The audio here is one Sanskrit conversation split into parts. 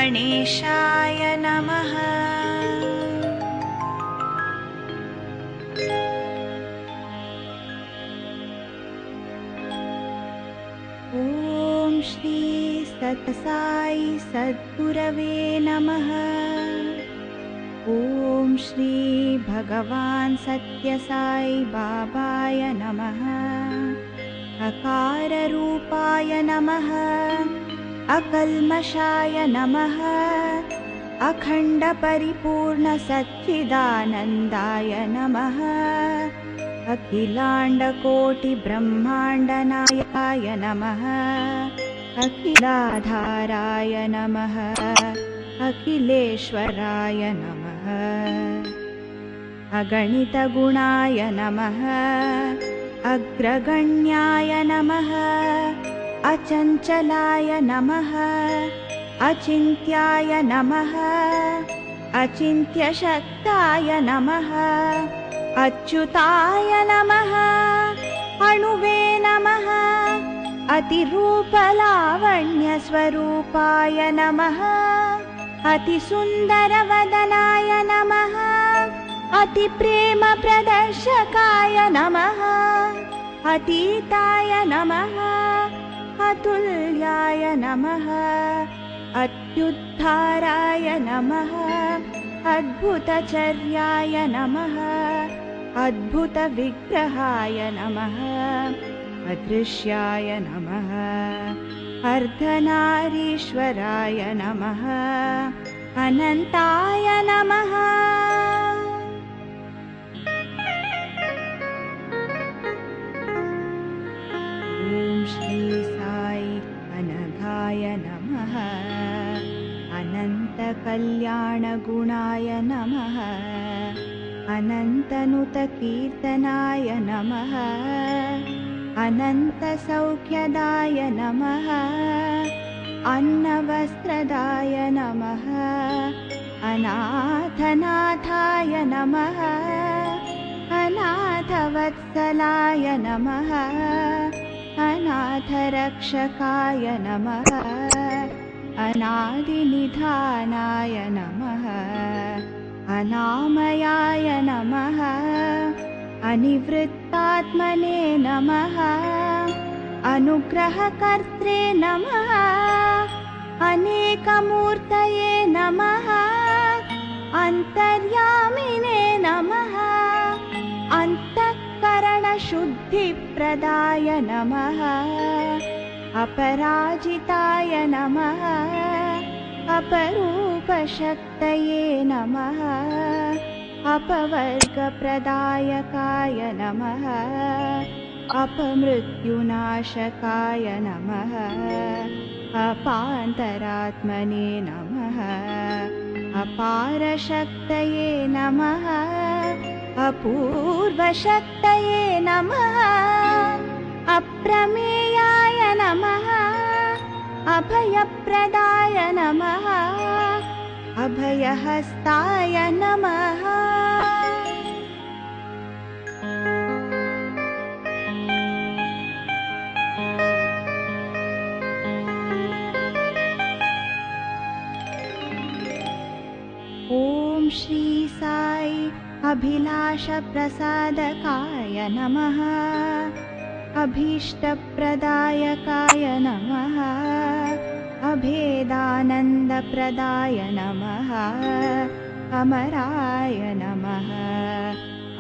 गणेशाय नमः। ॐ श्री सत्साई सद्गुरवे नमः। ॐ श्री भगवान् सत्यसाई बाबाय नमः। अकाररूपाय नमः। अकल्मषाय नमः। अखण्डपरिपूर्णसच्चिदानन्दाय नमः। अखिलाण्डकोटिब्रह्माण्डनायकाय नमः। अखिलाधाराय नमः। अखिलेश्वराय नमः। अगणितगुणाय नमः। अग्रगण्याय नमः। अचञ्चलाय नमः। अचिन्त्याय नमः। अचिन्त्यशक्ताय नमः। अच्युताय नमः। अणुवे नमः। अतिरूपलावण्यस्वरूपाय नमः। अतिसुन्दरवदनाय नमः। अतिप्रेमप्रदर्शकाय नमः। अतीताय नमः। अतुल्याय नमः। अत्युद्धाराय नमः। अद्भुतचर्याय नमः। अद्भुतविग्रहाय नमः। अदृश्याय नमः। अर्धनारीश्वराय नमः। अनन्ताय नमः। ॐ श्री साई अनघाय नमः। अनन्तकल्याणगुणाय नमः। अनन्तनुतकीर्तनाय नमः। अनन्तसौख्यदाय नमः। अन्नवस्त्रदाय नमः। अनाथनाथाय नमः। अनाथवत्सलाय नमः। अनाथरक्षकाय नमः। अनादिनिधानाय नमः। अनामयाय नमः। अनिवृत्तात्मने नमः। अनुग्रहकर्त्रे नमः। अनेकमूर्तये नमः। अन्तर्यामिने नमः। अन्तःकरणशुद्धिप्रदाय नमः। अपराजिताय नमः। अपरूपशक्तये नमः। अपवर्गप्रदायकाय नमः। अपमृत्युनाशकाय नमः। अपान्तरात्मने नमः। अपारशक्तये नमः। अपूर्वशक्तये नमः। अप्रमेयाय नमः। अभयप्रदाय नमः। अभयहस्ताय नमः। ॐ श्री साई अभिलाषप्रसादकाय नमः। अभीष्टप्रदायकाय नमः। अभेदानन्दप्रदाय नमः। अमराय नमः।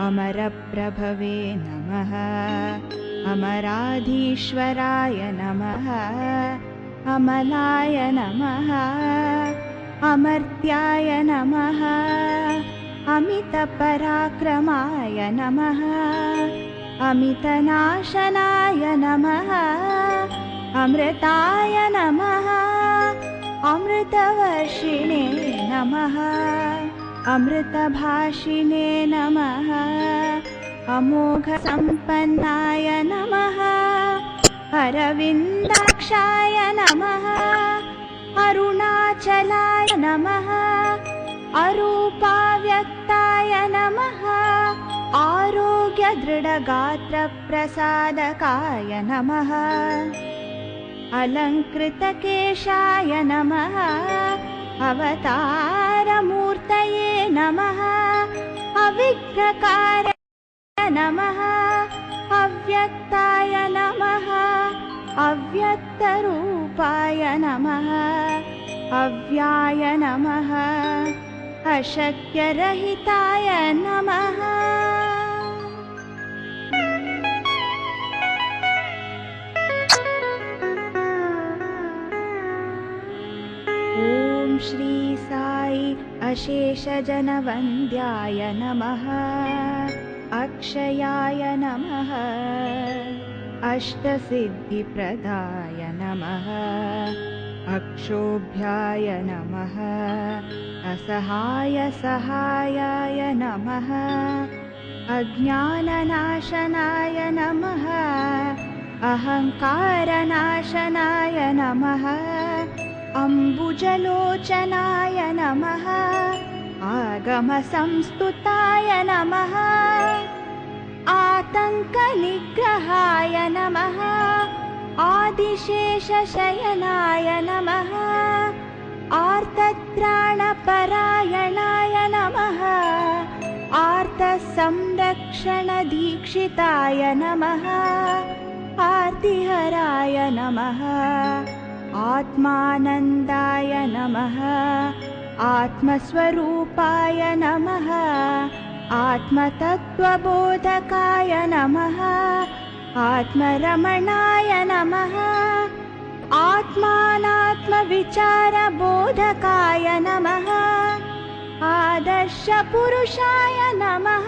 अमरप्रभवे नमः। अमराधीश्वराय नमः। अमलाय नमः। अमर्त्याय नमः। अमितपराक्रमाय नमः। अमितनाशनाय नमः। अमृताय नमः। अमृतवर्षिणे नमः। अमृतभाषिणे नमः। अमोघसम्पन्नाय नमः। अरविन्दाक्षाय नमः। अरुणाचलाय नमः। अरूपाव्यक्ताय नमः। आरोग्यदृढगात्रप्रसादकाय नमः। अलङ्कृतकेशाय नमः। अवतारमूर्तये नमः अविघ्नकाराय नमः अव्यक्ताय नमः अव्यक्तरूपाय नमः अव्याय नमः अशक्यरहिताय नमः। ॐ श्री साई अशेषजनवन्द्याय नमः अक्षयाय नमः अष्टसिद्धिप्रदाय नमः अक्षोभ्याय नमः असहाय सहायाय नमः अज्ञाननाशनाय नमः अहङ्कारनाशनाय नमः अम्बुजलोचनाय नमः आगमसंस्तुताय नमः आतङ्कनिग्रहाय नमः आदिशेषशयनाय नमः आर्तत्राणपरायणाय नमः आर्तसंरक्षणदीक्षिताय नमः आर्तिहराय नमः आत्मानन्दाय नमः आत्मस्वरूपाय नमः आत्मतत्त्वबोधकाय नमः आत्मरमणाय नमः आत्मानात्मविचारबोधकाय नमः आदर्शपुरुषाय नमः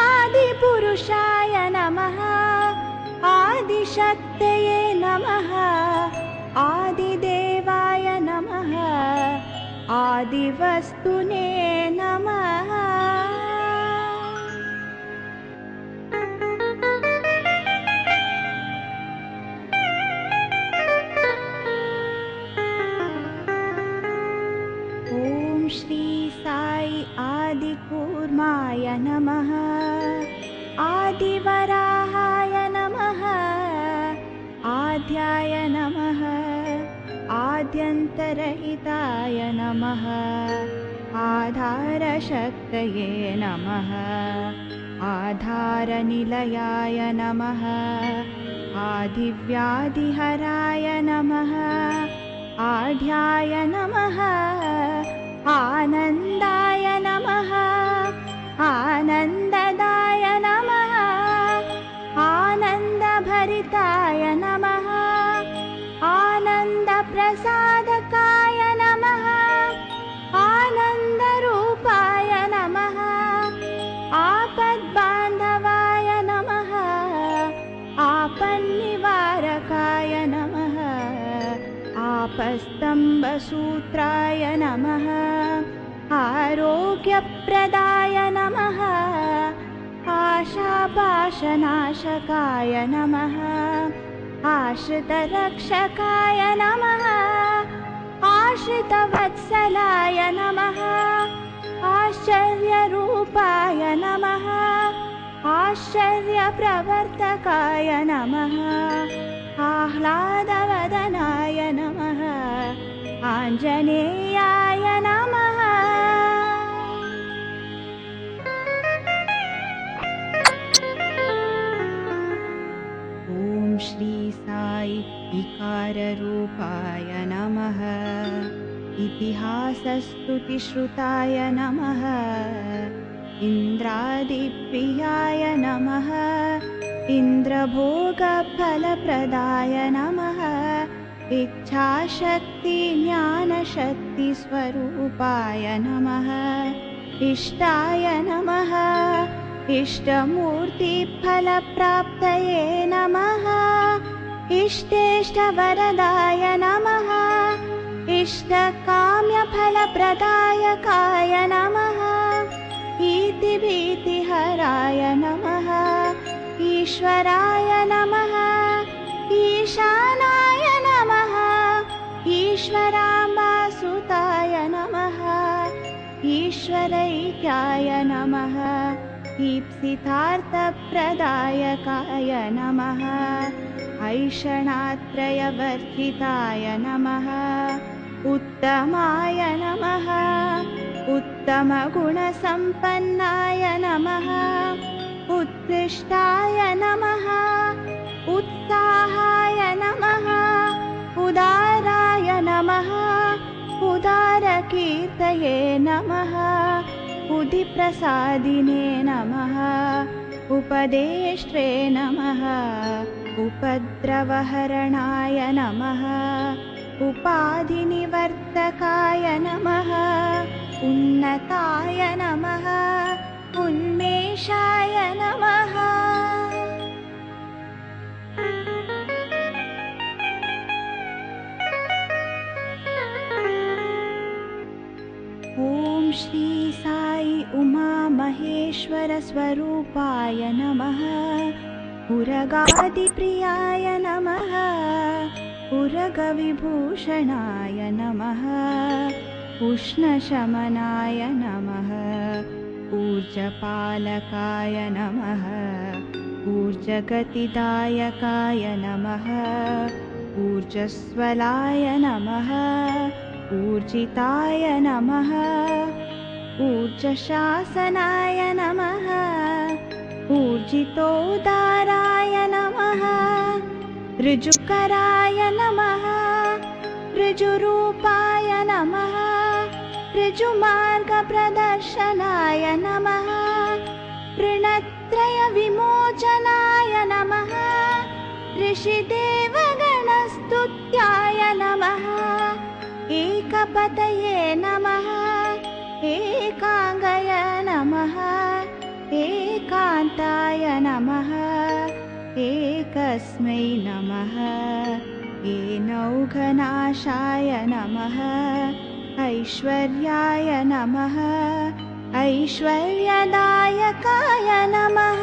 आदिपुरुषाय नमः आदिशक्तये नमः आदिदेवाय नमः आदिवस्तुने नमः। ॐ श्री साई आदिकूर्माय नमः आदिवराहाय नमः आद्याय नमः आद्यन्तरहिताय नमः आधारशक्तये नमः आधारनिलयाय नमः आदिव्याधिहराय नमः आढ्याय नमः आनन्दाय नमः आनन्ददाय नमः आनन्दभरिताय नमः आनन्दप्रसादकाय नमः आनन्दरूपाय नमः आपद्बान्धवाय नमः आपन्निवारकाय नमः आपस्तम्भसूत्राय नमः आरोग्यप्रदाय नमः आशापाशनाशकाय नमः आश्रितरक्षकाय नमः आश्रितवत्सलाय नमः आश्चर्यरूपाय नमः आश्चर्यप्रवर्तकाय नमः आह्लादवदनाय नमः आञ्जनेयाय नमः। ॐ श्री साई इकाररूपाय नमः इतिहासस्तुतिश्रुताय नमः इन्द्रादिप्रियाय नमः इन्द्रभोगफलप्रदाय नमः इच्छाशक्तिज्ञानशक्तिस्वरूपाय नमः इष्टाय नमः इष्टमूर्तिफलप्राप्तये नमः इष्टेष्टवरदाय नमः इष्टकाम्यफलप्रदायकाय नमः इतिभीतिहराय नमः ईश्वराय नमः ईशानाय नमः ईश्वराम्बासुताय नमः ईश्वरैक्याय नमः ईप्सितार्थप्रदायकाय नमः ऐषणात्रयवर्जिताय नमः उत्तमाय नमः उत्तमगुणसम्पन्नाय नमः उत्कृष्टाय नमः उत्साहाय नमः उदाराय नमः उदारकीर्तये नमः बुद्धिप्रसादिने नमः उपदेष्ट्रे नमः उपद्रवहरणाय नमः उपाधिनिवर्तकाय नमः उन्नताय नमः उन्मेषाय नमः ॐ श्री साई उमा महेश्वर स्वरूपाय नमः उरगादिप्रियाय नमः उरगविभूषणाय नमः उष्णशमनाय नमः ऊर्जपालकाय नमः ऊर्जगतिदायकाय नमः ऊर्जस्वलाय नमः ऊर्जिताय नमः ऊर्जशासनाय नमः ऊर्जितोदाराय नमः ऋजुकराय नमः ऋजुरूपाय नमः ऋजुमार्गप्रदर्शनाय नमः ऋणत्रयविमोचनाय नमः ऋषिदेवगणस्तुत्याय नमः एकपतये नमः एकांगाय नमः एकांताय नमः एकस्मै नमः एनौघनाशाय नमः ऐश्वर्याय नमः ऐश्वर्यदायकाय नमः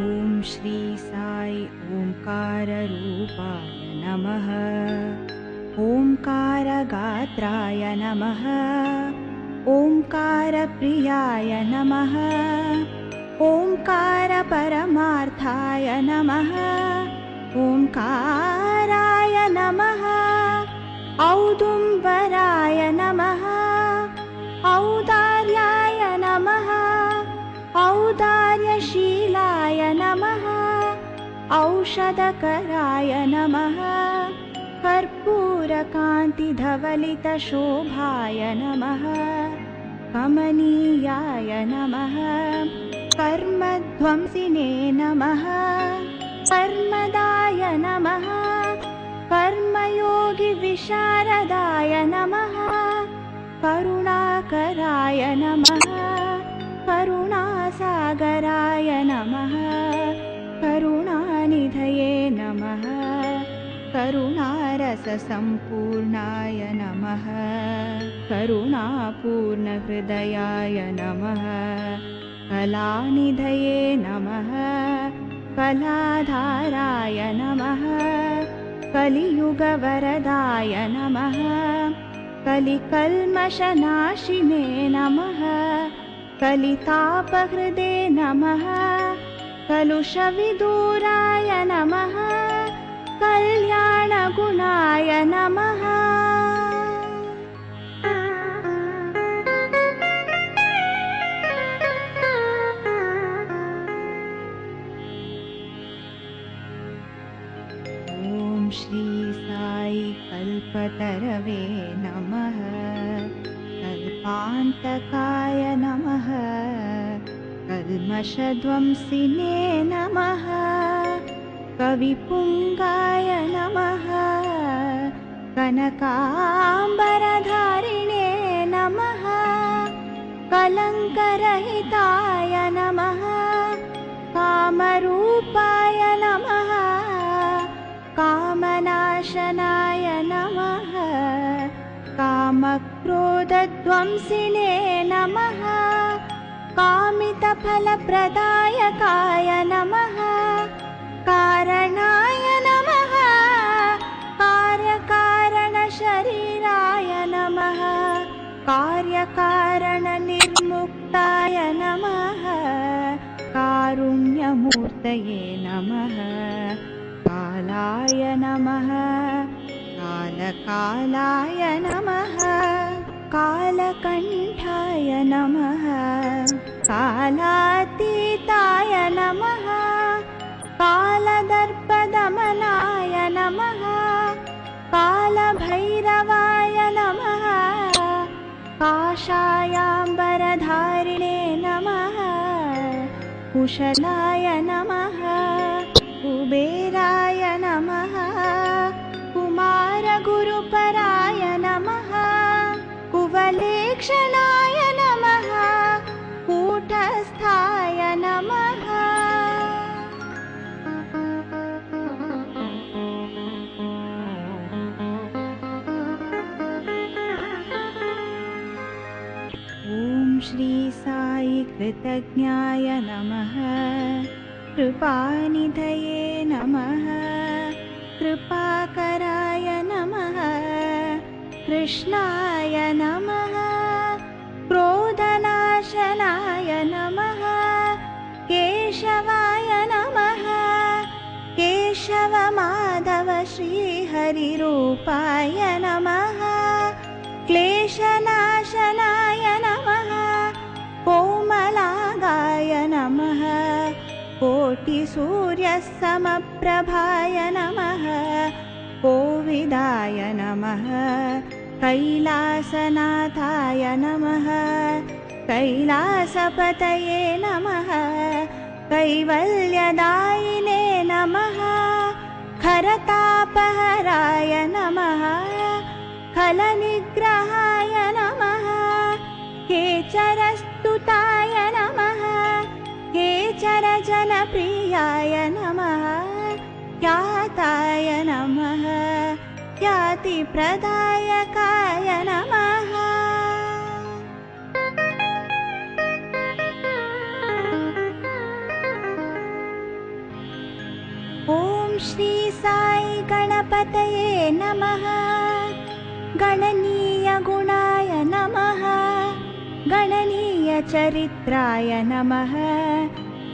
ॐ श्री साई ओंकाररूपाय नमः ओंकारगात्राय नमः ओंकारप्रियाय नमः ओंकारपरमार्थाय नमः ओंकाराय नमः औदुम्बराय नमः औदार्याय नमः औदार्यशीलाय नमः औषधकराय नमः कर्पूरकान्तिधवलितशोभाय नमः कमनीयाय नमः कर्मध्वंसिने नमः कर्मदाय नमः कर्मयोगिविशारदाय नमः करुणाकराय नमः करुणासागराय नमः करुणानिधये नमः करुणारससम्पूर्णाय नमः करुणापूर्णहृदयाय नमः कलानिधये नमः कलाधाराय नमः कलियुगवरदाय नमः कलिकल्मषनाशिने नमः कलितापहृदे नमः कलुषविदूराय नमः कल्याणगुणाय नमः ॐ श्री साई कल्पतरवे नमः कल्पान्तकाय नमः कल्मषध्वंसिने नमः कविपुङ्गाय नमः कनकाम्बरधारिणे नमः कलङ्करहिताय नमः कामरूपाय नमः कामनाशनाय नमः कामक्रोधध्वंसिने नमः कामितफलप्रदायकाय नमः कारणाय नमः कार्यकारणशरीराय नमः कार्यकारणनिर्मुक्ताय नमः कारुण्यमूर्तये कालमूर्तये नमः कालाय नमः कालकालाय नमः कालकण्ठाय नमः कालातीताय नमः कालदर्पदमनाय नमः कालभैरवाय नमः काषायाम्बरधारिणे नमः कुशलाय नमः कुबेराय नमः कुमारगुरुपराय नमः कुवलेक्षणाय नमः कूटस्थाय नमः श्री साई कृतज्ञाय नमः कृपानिधये नमः कृपाकराय नमः कृष्णाय नमः क्रोधनाशनाय नमः केशवाय नमः केशवमाधव श्रीहरिरूपाय नमः क्लेशनाशनाय नमः कोमलागाय नमः कोटिसूर्यसमप्रभाय नमः कोविदाय नमः कैलासनाथाय नमः कैलासपतये नमः कैवल्यदायिने नमः खरतापहराय नमः खलनिग्रहाय नमः केचरस्तुताय नमः केचरजनप्रियाय नमः ख्याताय नमः ख्यातिप्रदायकाय नमः ॐ श्री साई गणपतये नमः गणनीय गुणाय नमः गणनीय चरित्राय नमः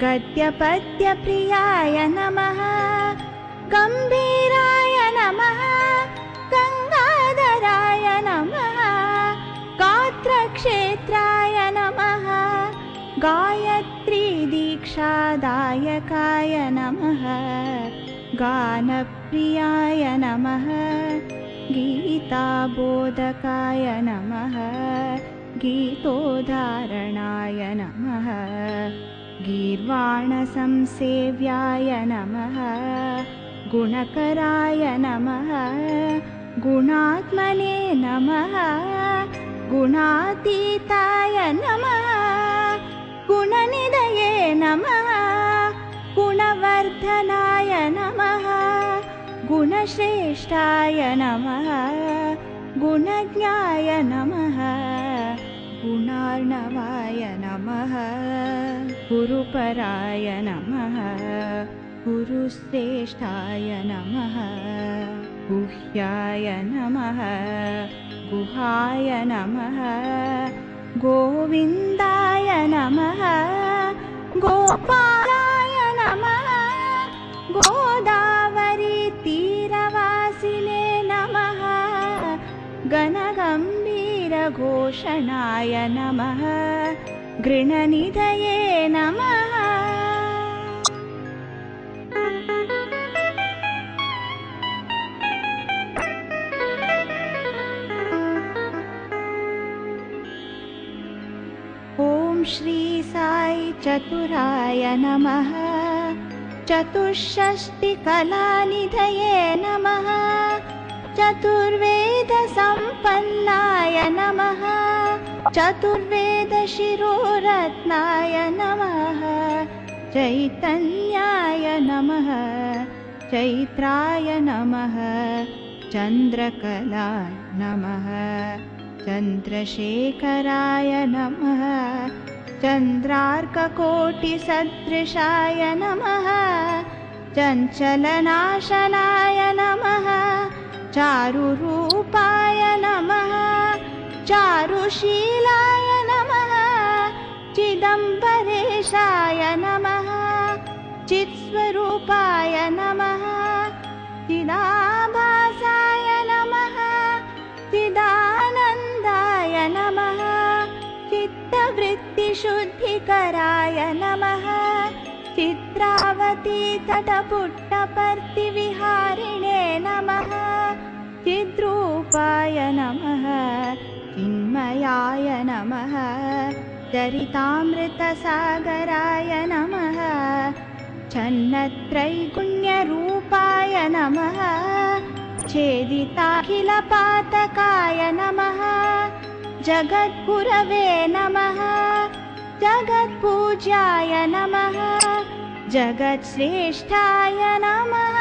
गद्यपद्यप्रियाय नमः गम्भीराय नमः गंगाधराय नमः गात्रक्षेत्राय नमः गायत्री दीक्षादायकाय नमः गानप्रियाय नमः गीताबोधकाय नमः गीतोद्धारणाय नमः गीर्वाणसंसेव्याय नमः गुणकराय नमः गुणात्मने नमः गुणातीताय नमः गुणनिधये नमः गुणवर्धनाय नमः गुणश्रेष्ठाय नमः गुणज्ञाय नमः गुणार्णवाय नमः गुरुपराय नमः गुरुश्रेष्ठाय नमः गुह्याय नमः गुहाय नमः गोविन्दाय नमः गोपालाय नमः गोदावरी तीरवासिने नमः गणगम्भीरघोषणाय नमः गृणनिधये नमः ॐ श्री साई चतुराय नमः चतुष्षष्टिकलानिधये नमः चतुर्वेदसम्पन्नाय नमः चतुर्वेदशिरोरत्नाय नमः चैतन्याय नमः चैत्राय नमः चन्द्रकलाय नमः चन्द्रशेखराय नमः चन्द्रार्ककोटिसदृशाय नमः चञ्चलनाशनाय नमः चारुरूपाय नमः चारुशीलाय नमः चिदम्बरेशाय नमः चित्स्वरूपाय नमः चिदाभासाय नमः चिदानन्दाय नमः चित्तवृत्तिशुद्धिकराय नमः चित्रावती तटपुट्टपर्तिविहारिणे नमः चिद्रूपाय नमः चिन्मयाय नमः चरितामृतसागराय नमः छन्नत्रैगुण्यरूपाय नमः छेदिताखिलपातकाय नमः जगद्गुरवे नमः जगत्पूज्याय नमः जगत्श्रेष्ठाय नमः।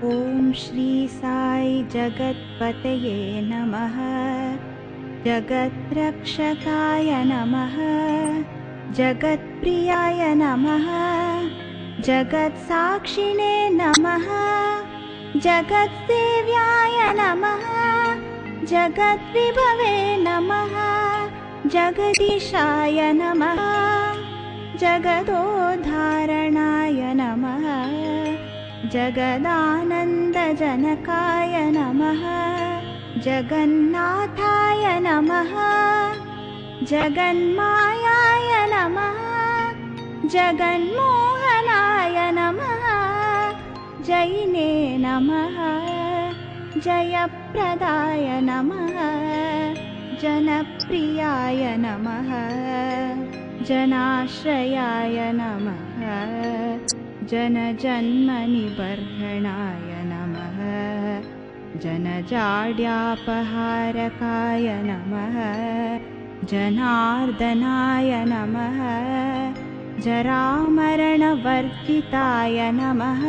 ॐ श्री साई जगत्पतये नमः जगद्रक्षकाय नमः जगत्प्रियाय नमः जगत्साक्षिणे नमः जगत्सेव्याय नमः जगद्विभवे नमः जगदीशाय नमः जगदोद्धारणाय नमः जगदानन्दजनकाय नमः जगन्नाथाय नमः जगन्मायाय नमः जगन्मोहनाय नमः जैने नमः जयप्रदाय नमः जनप्रियाय नमः जनाश्रयाय नमः जनजन्मनिबर्हणाय नमः जनजाड्यापहारकाय नमः जनार्दनाय नमः जरामरणवर्जिताय नमः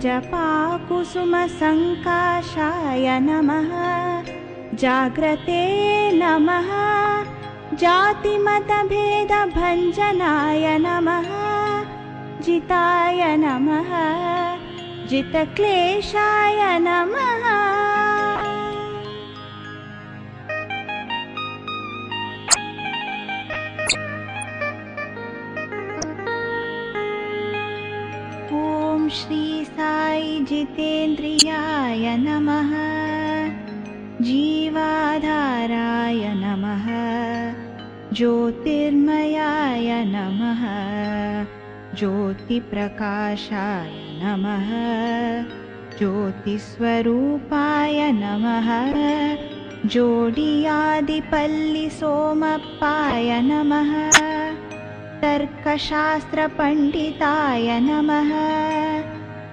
जपाकुसुमसङ्काशाय नमः जाग्रते नमः जातिमतभेदभञ्जनाय नमः जिताय नमः जितक्लेशाय नमः। ॐ श्री साई जितेन्द्रियाय नमः जीवाधाराय नमः ज्योतिर्मयाय नमः ज्योतिप्रकाशाय नमः ज्योतिस्वरूपाय नमः जोडियादिपल्लिसोमप्पाय नमः तर्कशास्त्रपण्डिताय नमः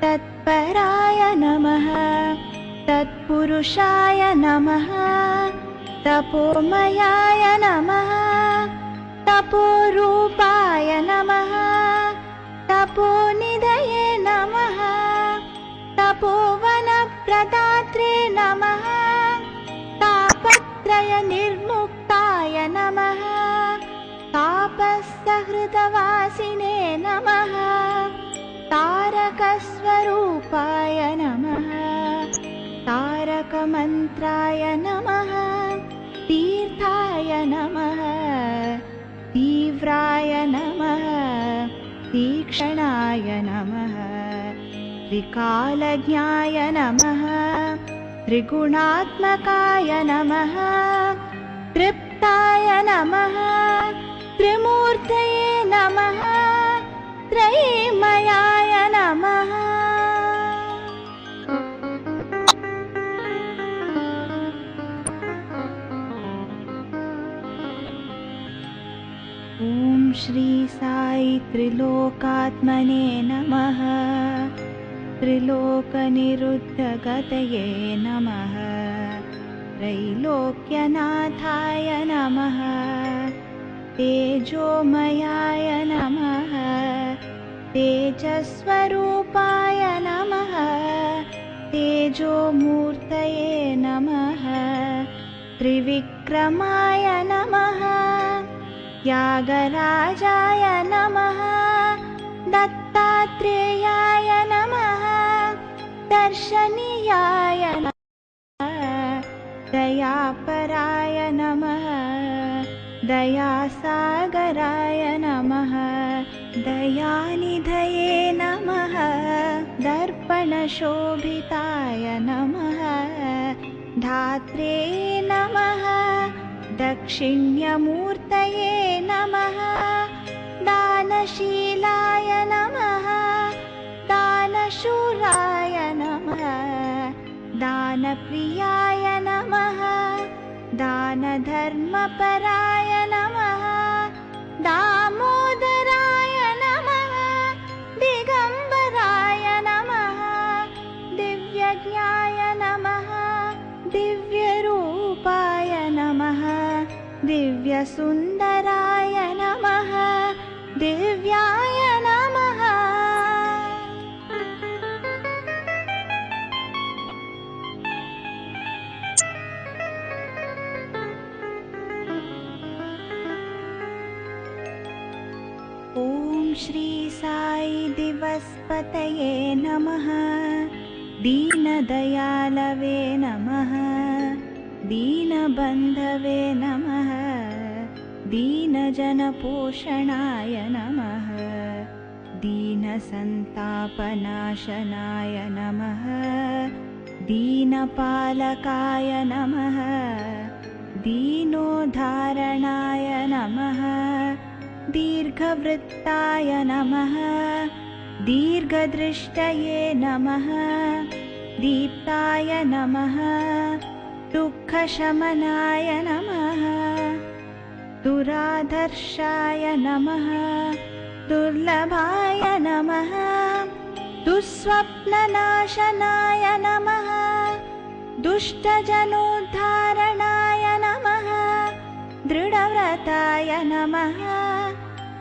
तत्पराय नमः तत्पुरुषाय नमः तपोमयाय नमः तपोरूपाय नमः तपोनिधये नमः तपोवनप्रदात्रे नमः तापत्रयनिर्मुक्ताय नमः तापसहृदवासिने नमः तारकस्वरूपाय नमः तारकमन्त्राय नमः तीर्थाय नमः तीव्राय नमः तीक्ष्णाय नमः त्रिकालज्ञाय नमः त्रिगुणात्मकाय नमः तृप्ताय नमः त्रिमूर्तये नमः त्रयीमयाय नमः। ॐ श्री साई त्रिलोकात्मने नमः त्रिलोकनिरुद्धगतये नमः त्रैलोक्यनाथाय नमः तेजोमयाय नमः तेजस्वरूपाय नमः तेजोमूर्तये नमः त्रिविक्रमाय नमः त्यागराजाय नमः दत्तात्रेयाय नमः दर्शनीयाय नमः दयापराय नमः दयासागराय नमः दयानिधये नमः दर्पणशोभिताय नमः धात्रे नमः दक्षिण्यमूर्तये नमः दानशीलाय नमः दानशूराय नमः दानप्रियाय नमः दानधर्मपराय नमः दामोदराय नमः दिगम्बराय नमः दिव्यज्ञाय नमः दिव्यरूपाय नमः दिव्यसुन्दराय नमः दिव्याय नमः ॐ श्री साई दिवस्पतये नमः दीनदयालवे नमः दीनबन्धवे नमः दीनजनपोषणाय नमः दीनसन्तापनाशनाय नमः दीनपालकाय नमः दीनोद्धारणाय नमः दीर्घवृत्ताय नमः दीर्घदृष्टये नमः दीप्ताय नमः दुःखशमनाय नमः दुराधर्षाय नमः दुर्लभाय नमः दुःस्वप्ननाशनाय नमः दुष्टजनोद्धारणाय नमः दृढव्रताय नमः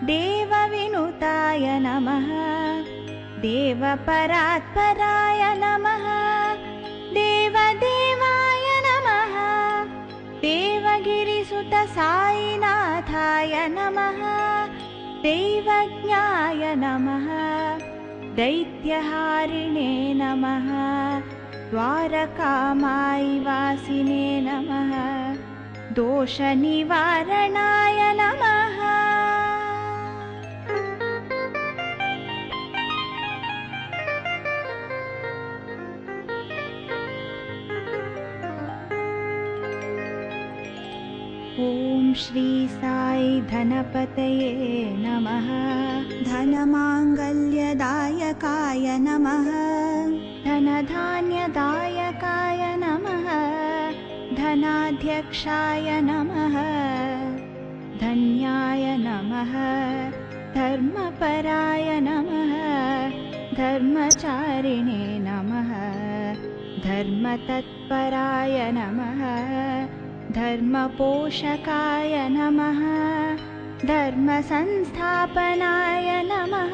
देवविनुताय नमः देवपरात्पराय नमः देवदेवाय नमः देवगिरिसुत साईनाथाय नमः दैवज्ञाय नमः दैत्यहारिणे नमः द्वारकामायिवासिने नमः दोषनिवारणाय नमः ॐ श्री साई धनपतये नमः धनमाङ्गल्यदायकाय नमः धनधान्यदायकाय नमः धनाध्यक्षाय नमः धन्याय नमः धर्मपराय नमः धर्मचारिणे नमः धर्मतत्पराय नमः धर्मपोषकाय नमः धर्मसंस्थापनाय नमः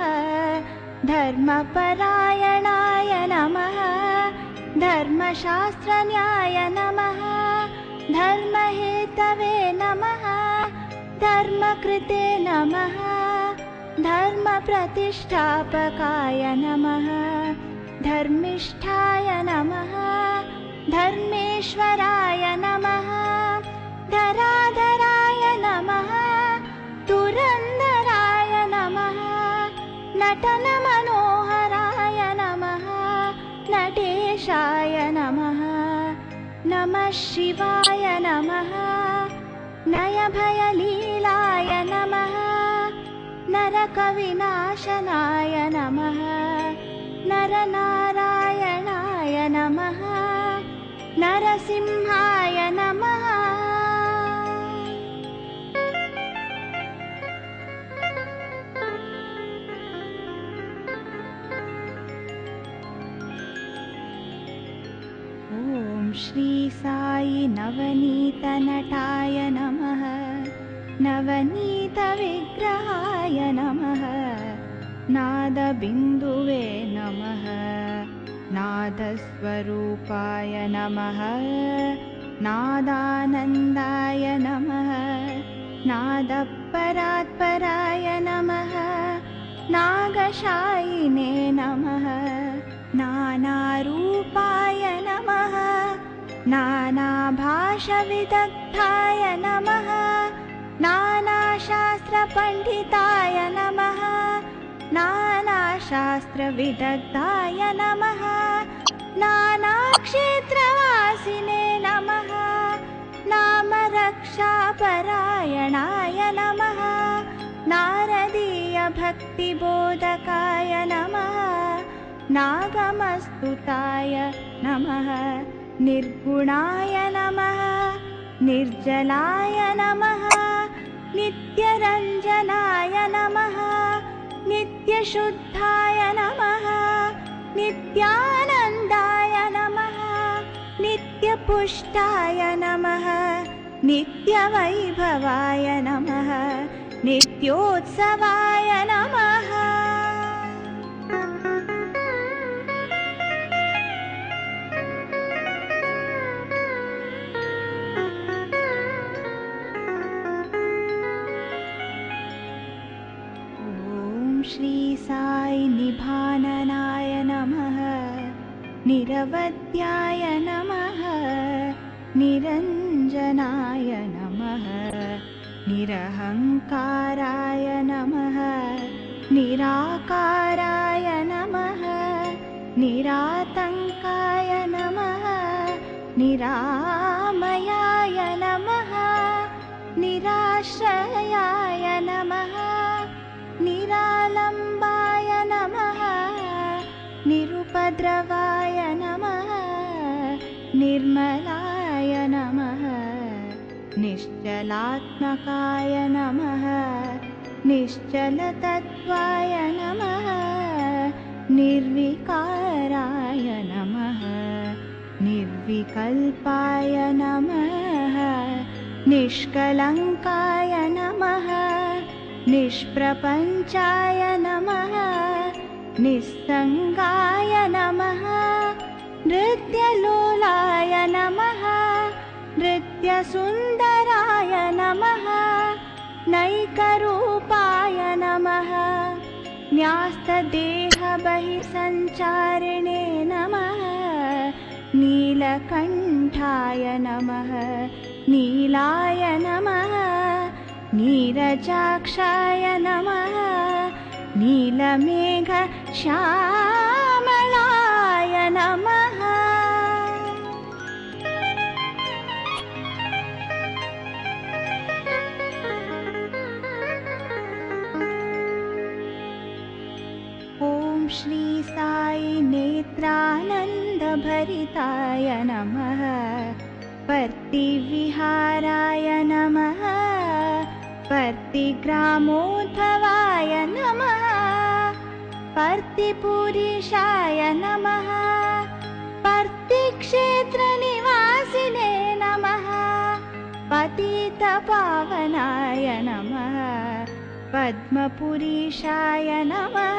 धर्मपरायणाय नमः धर्मशास्त्रज्ञाय नमः धर्महेतवे नमः धर्मकृते नमः धर्मप्रतिष्ठापकाय नमः धर्मिष्ठाय नमः धर्मेश्वराय नमः धराधराय नमः धुरन्धराय नमः नटनमनोहराय नमः नटेशाय नमः नमः शिवाय नमः नयभयलीलाय नमः नरकविनाशनाय नमः नरनारायणाय नमः नरसिंहाय नमः ॐ श्री साई नवनीतनटाय नमः नवनीतविग्रहाय नमः नादबिन्दुवे नमः नादस्वरूपाय नमः नादानन्दाय नमः नादपरात्पराय नमः नागशायिने नमः नानारूपाय नमः नानाभाषाविदग्धाय नमः नानाशास्त्रपण्डिताय नमः नानाशास्त्रविदग्धाय नमः नानाक्षेत्रवासिने नमः नामरक्षापरायणाय नमः नारदीयभक्तिबोधकाय नमः नागमस्तुताय नमः निर्गुणाय नमः निर्जलाय नमः नित्यरञ्जनाय नमः नित्यशुद्धाय नमः नित्यानन्दाय नमः नित्यपुष्टाय नमः नित्यवैभवाय नमः नित्योत्सवाय नमः। श्री साई निभाननाय नमः निरवध्याय नमः निरञ्जनाय नमः निरहङ्काराय नमः निराकाराय नमः निरातङ्काय नमः निरामयाय नमः निराश्रयाय नमः निरालम्बाय नमः निरुपद्रवाय नमः निर्मलाय नमः निश्चलात्मकाय नमः निश्चलतत्त्वाय नमः निर्विकाराय नमः निर्विकल्पाय नमः निष्कलङ्काय नमः निष्प्रपञ्चाय नमः निस्सङ्गाय नमः नृत्यलोलाय नमः नृत्यसुन्दराय नमः नैकरूपाय नमः न्यास्तदेहबहिसञ्चारिणे नमः नीलकण्ठाय नमः नीलाय नमः नीरजाक्षाय नमः नीलमेघश्यामलाय नमः। ॐ श्री साई नेत्रानन्दभरिताय नमः पर्तिविहाराय नमः पर्तिग्रामोद्भवाय नमः पर्तिपुरीशाय नमः पर्तिक्षेत्रनिवासिने नमः पतितपावनाय नमः पद्मपुरीशाय नमः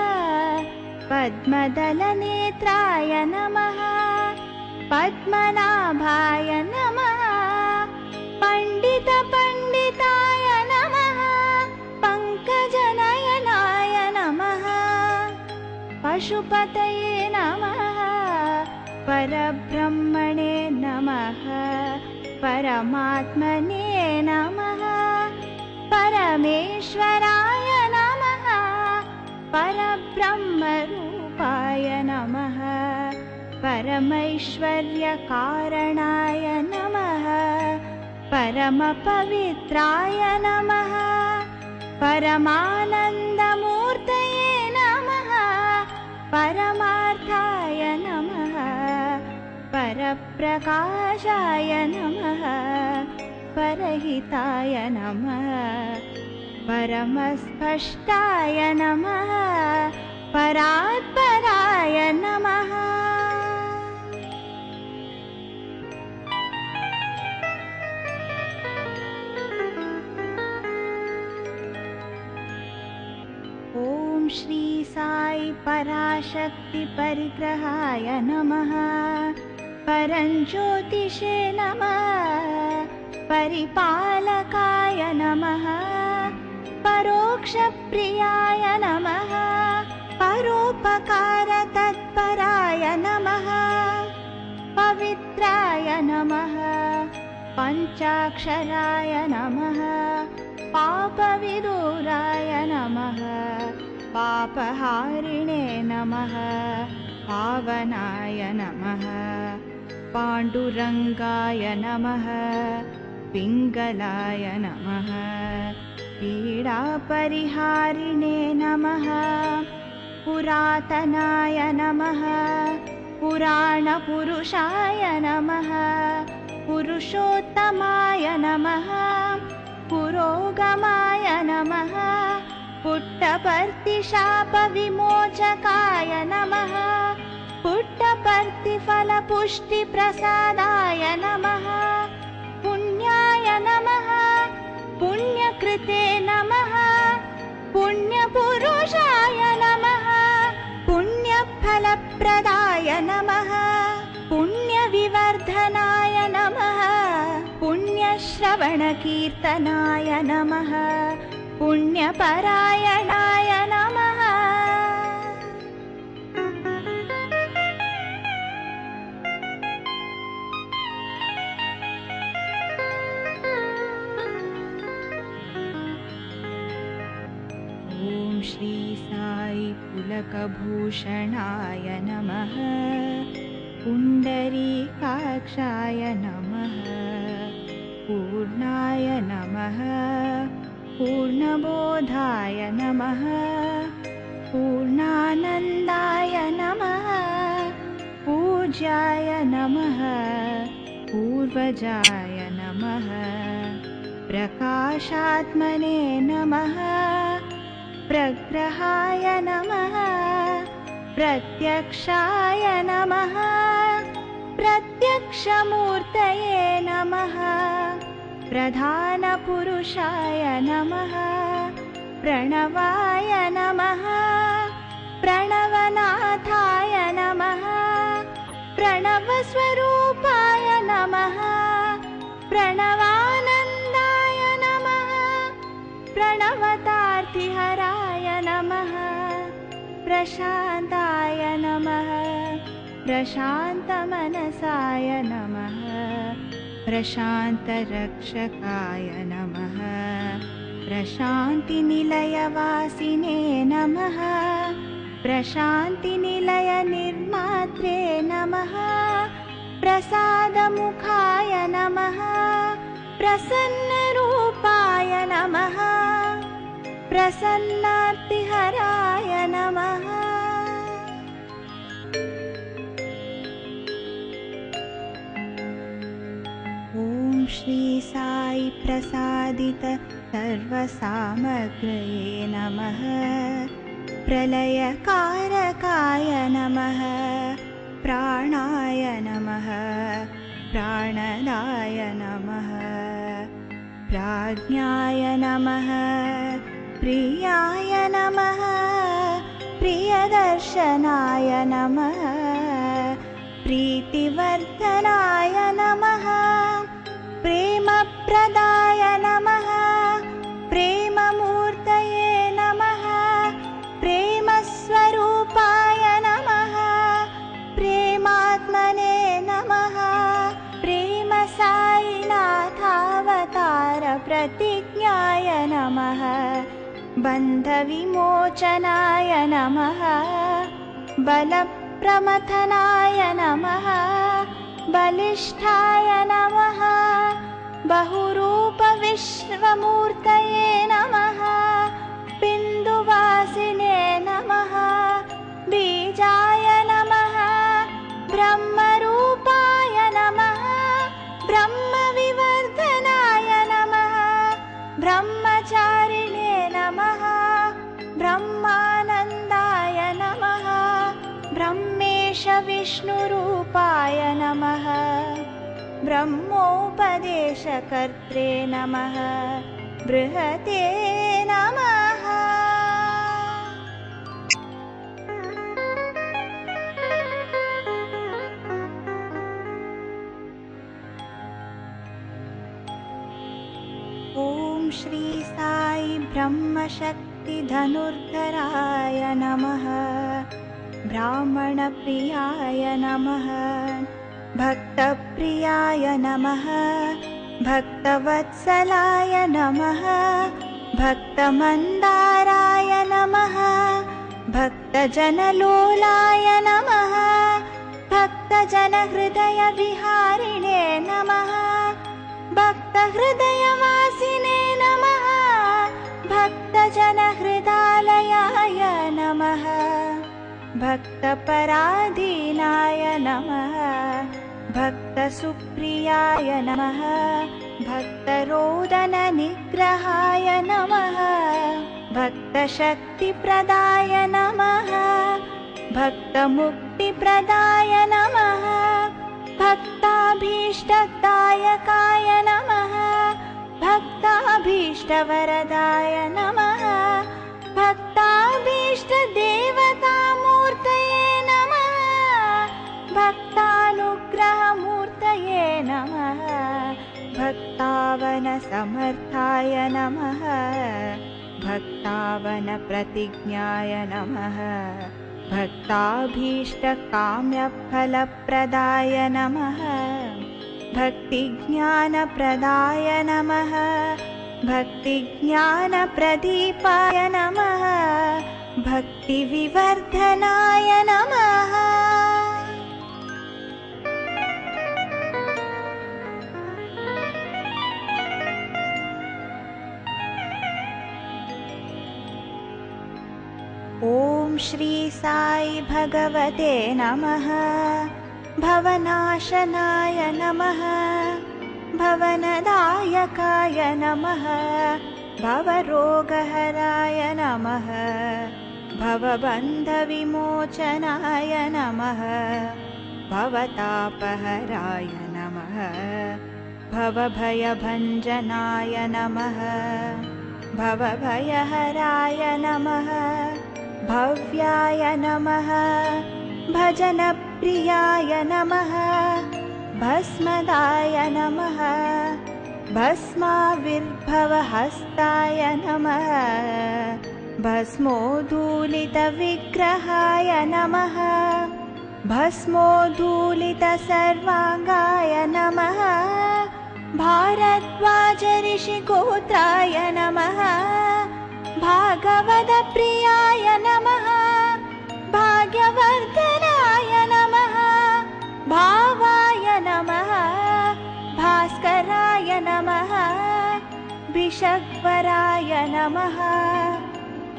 पद्मदलनेत्राय नमः पद्मनाभाय नमः पण्डितपण्डिताय नमः पङ्कजनयनाय नमः पशुपतये नमः परब्रह्मणे नमः परमात्मने नमः परमेश्वराय नमः परब्रह्मरूपाय नमः परमैश्वर्यकारणाय नमः परमपवित्राय नमः परमानन्दमूर्तये नमः परमार्थाय नमः परप्रकाशाय नमः परहिताय नमः परमस्पष्टाय नमः परात्पराय नमः। ॐ श्री साई पराशक्ति परिग्रहाय नमः परञ्ज्योतिषे नमः परिपालकाय नमः परोक्षप्रियाय नमः परोपकारतत्पराय नमः पवित्राय नमः पञ्चाक्षराय नमः पापविदूराय नमः पापहारिणे नमः पावनाय नमः पाण्डुरङ्गाय नमः पिङ्गलाय नमः पीडापरिहारिणे नमः पुरातनाय नमः पुराणपुरुषाय नमः पुरुषोत्तमाय नमः पुरोगमाय नमः पुट्टपर्तिशापविमोचकाय नमः पुट्टपर्तिफलपुष्टिप्रसादाय नमः पुण्याय नमः पुण्यकृते नमः पुण्यपुरुषाय नमः पुण्यफलप्रदाय नमः पुण्यविवर्धनाय नमः पुण्यश्रवणकीर्तनाय नमः पुण्यपरायणाय नमः ॐ श्री साई पुलकभूषणाय नमः पुण्डरीकाक्षाय नमः पूर्णाय नमः पूर्णबोधाय नमः पूर्णानन्दाय नमः पूज्याय नमः पूर्वजाय नमः प्रकाशात्मने नमः प्रग्रहाय नमः प्रत्यक्षाय नमः प्रत्यक्षमूर्तये नमः प्रधानपुरुषाय नमः प्रणवाय नमः प्रणवनाथाय नमः प्रणवस्वरूपाय नमः प्रणवानन्दाय नमः प्रणवतार्तिहराय नमः प्रशान्ताय नमः प्रशान्तमनसाय नमः प्रशान्तरक्षकाय नमः प्रशान्तिनिलयवासिने नमः प्रशान्तिनिलयनिर्मात्रे नमः प्रसादमुखाय नमः प्रसन्नरूपाय नमः प्रसन्नार्तिहराय नमः ॐ श्री साई प्रसादित सर्वसामग्रये नमः प्रलयकारकाय नमः प्राणाय नमः प्राणदाय नमः प्राज्ञाय नमः प्रियाय नमः प्रियदर्शनाय नमः प्रीतिवर्धनाय नमः प्रेमप्रदाय नमः प्रेममूर्तये नमः प्रेमस्वरूपाय नमः प्रेमात्मने नमः प्रेमसाईनाथावतार प्रतिज्ञाय नमः बन्धविमोचनाय नमः बलप्रमथनाय नमः बलिष्ठाय नमः बहुरूपविश्वमूर्तये नमः बिन्दुवासिने नमः बीजाय नमः ब्रह्मरूपाय नमः ब्रह्मविवर्धनाय नमः ब्रह्मचारिणे नमः ब्रह्मानन्दाय नमः ब्रह्मेश विष्णुरूपाय नमः ब्रह्मोपदेशकर्त्रे नमः बृहते नमः ॐ श्री साई ब्रह्मशक्तिधनुर्धराय नमः ब्राह्मणप्रियाय नमः भक्तप्रियाय नमः भक्तवत्सलाय नमः भक्तमन्दाराय नमः भक्तजनलोलाय नमः भक्तजनहृदयविहारिणे नमः भक्तहृदयवासिने नमः भक्तजनहृदालयाय नमः भक्तपराधीनाय नमः भक्तसुप्रियाय नमः भक्तरोदननिग्रहाय नमः भक्तशक्तिप्रदाय नमः भक्तमुक्तिप्रदाय नमः भक्ताभीष्टदायकाय नमः भक्ताभीष्टवरदाय नमः भक्ताभीष्टदेवतामूर्तये नमः भक्तानुग्रहमूर्तये नमः भक्तावनसमर्थाय नमः भक्तावनप्रतिज्ञाय नमः भक्ताभीष्टकाम्यफलप्रदाय नमः भक्तिज्ञानप्रदाय नमः भक्तिज्ञानप्रदीपाय नमः भक्तिविवर्धनाय नमः ॐ श्री साई भगवते नमः भवनाशनाय नमः भवनदायकाय नमः भवरोगहराय नमः भवबन्धविमोचनाय नमः भवतापहराय नमः भवभयभञ्जनाय नमः भवभयहराय नमः भव्याय नमः भजनप्रियाय नमः भस्मदाय नमः भस्माविर्भवहस्ताय नमः भस्मोद्धूलितविग्रहाय नमः भस्मोद्धूलितसर्वाङ्गाय नमः भारद्वाजऋषिगोत्राय नमः भागवतप्रियाय नमः भाग्यवर्धनाय नमः भावाय नमः भास्कराय नमः भिषग्वराय नमः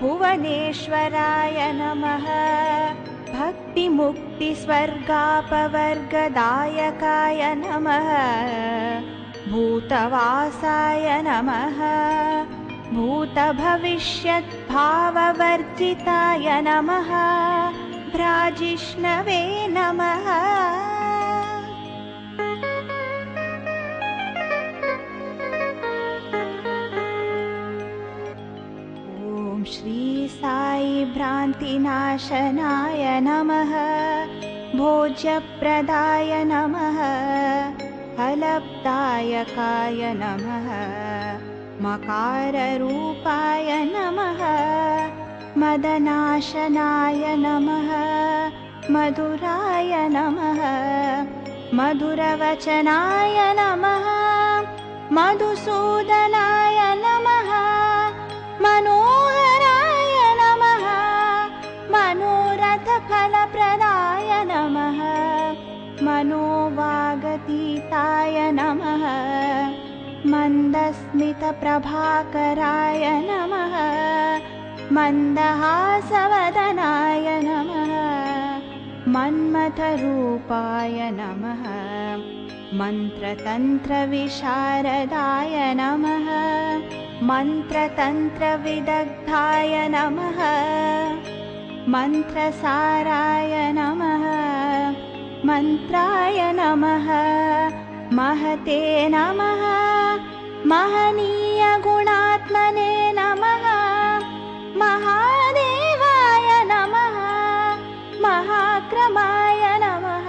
भुवनेश्वराय नमः भक्तिमुक्तिस्वर्गापवर्गदायकाय नमः भूतवासाय नमः भूतभविष्यद्भाववर्जिताय नमः भ्राजिष्णवे नमः ॐ श्री साई भ्रान्तिनाशनाय नमः भोज्यप्रदाय नमः फलप्रदायकाय नमः मकाररूपाय नमः मदनाशनाय नमः मधुराय नमः मधुरवचनाय नमः मधुसूदनाय नमः मनोहराय नमः मनोरथफलप्रदाय नमः मनोवागतीताय नमः मन्दस्मितप्रभाकराय नमः मन्दहासवदनाय नमः मन्मथरूपाय नमः मन्त्रतन्त्रविशारदाय नमः मन्त्रतन्त्रविदग्धाय नमः मन्त्रसाराय नमः मन्त्राय नमः महते नमः महनीयगुणात्मने नमः महादेवाय नमः महाक्रमाय नमः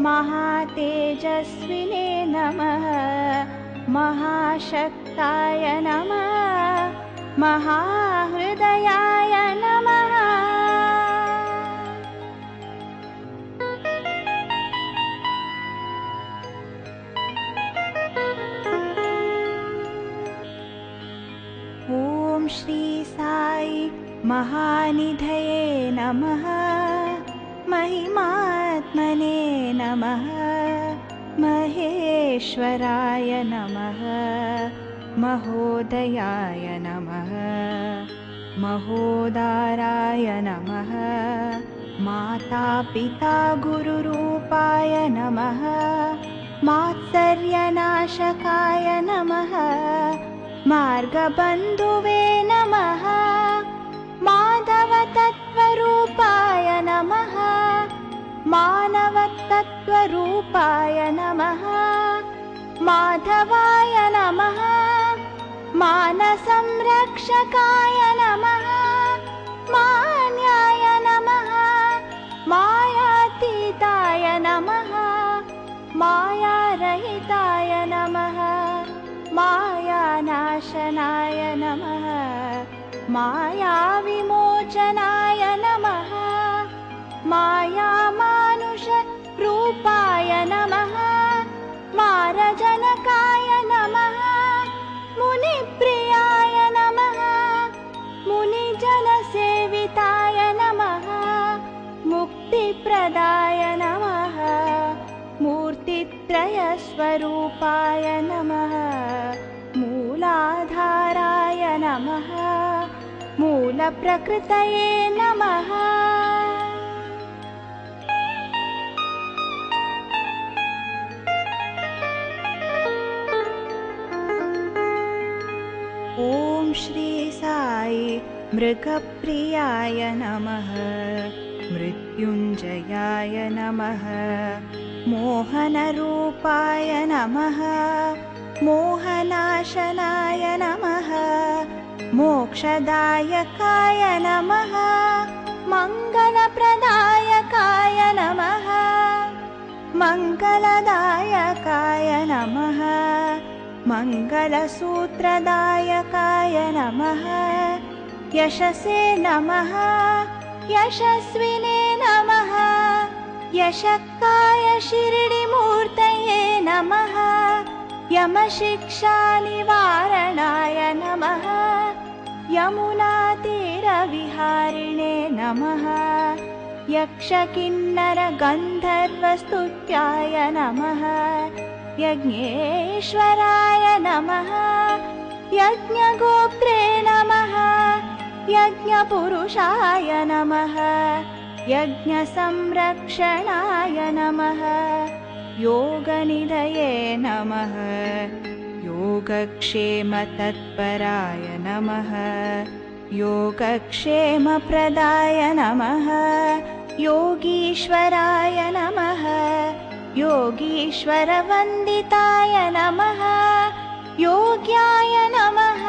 महातेजस्विने नमः महाशक्ताय नमः महाहृदयाय नमः श्री साई महानिधये नमः। महिमात्मने नमः। महेश्वराय नमः। महोदयाय नमः। महोदाराय नमः। माता पिता गुरुरूपाय नमः। मात्सर्यनाशकाय नमः। मार्गबन्धुवे नमः। माधवतत्त्वरूपाय नमः। मानवतत्त्वरूपाय नमः। माधवाय नमः। मानसंरक्षकाय नमः। मान्याय नमः। मायातीताय नमः। मायारहिताय नमः। मायानाशनाय नमः। मायाविमोचनाय नमः। मायामानुषरूपाय नमः। मारजनकाय नमः। मुनिप्रियाय नमः। मुनिजनसेविताय नमः। मुक्तिप्रदाय नमः। मूर्तित्रयस्वरूपाय नमः। मूलाधाराय नमः। मूलप्रकृतये नमः। ॐ श्री साई मृगप्रियाय नमः। मृत्युञ्जयाय नमः। मोहनरूपाय नमः। मोहनाशनाय नमः। मोक्षदायकाय नमः। मङ्गलप्रदायकाय नमः। मङ्गलदायकाय नमः। मङ्गलसूत्रदायकाय नमः। यशसे नमः। यशस्विने नमः। यशक्काय शिरडिमूर्तये नमः। यमशिक्षानिवारणाय नमः। यमुनातीरविहारिणे नमः। यक्षकिन्नरगन्धर्वस्तुत्याय नमः। यज्ञेश्वराय नमः। यज्ञगोप्त्रे नमः। यज्ञपुरुषाय नमः। यज्ञसंरक्षणाय नमः। योगनिधये नमः। योगक्षेमतत्पराय नमः। योगक्षेमप्रदाय नमः। योगीश्वराय नमः। योगीश्वरवन्दिताय नमः। योग्याय नमः।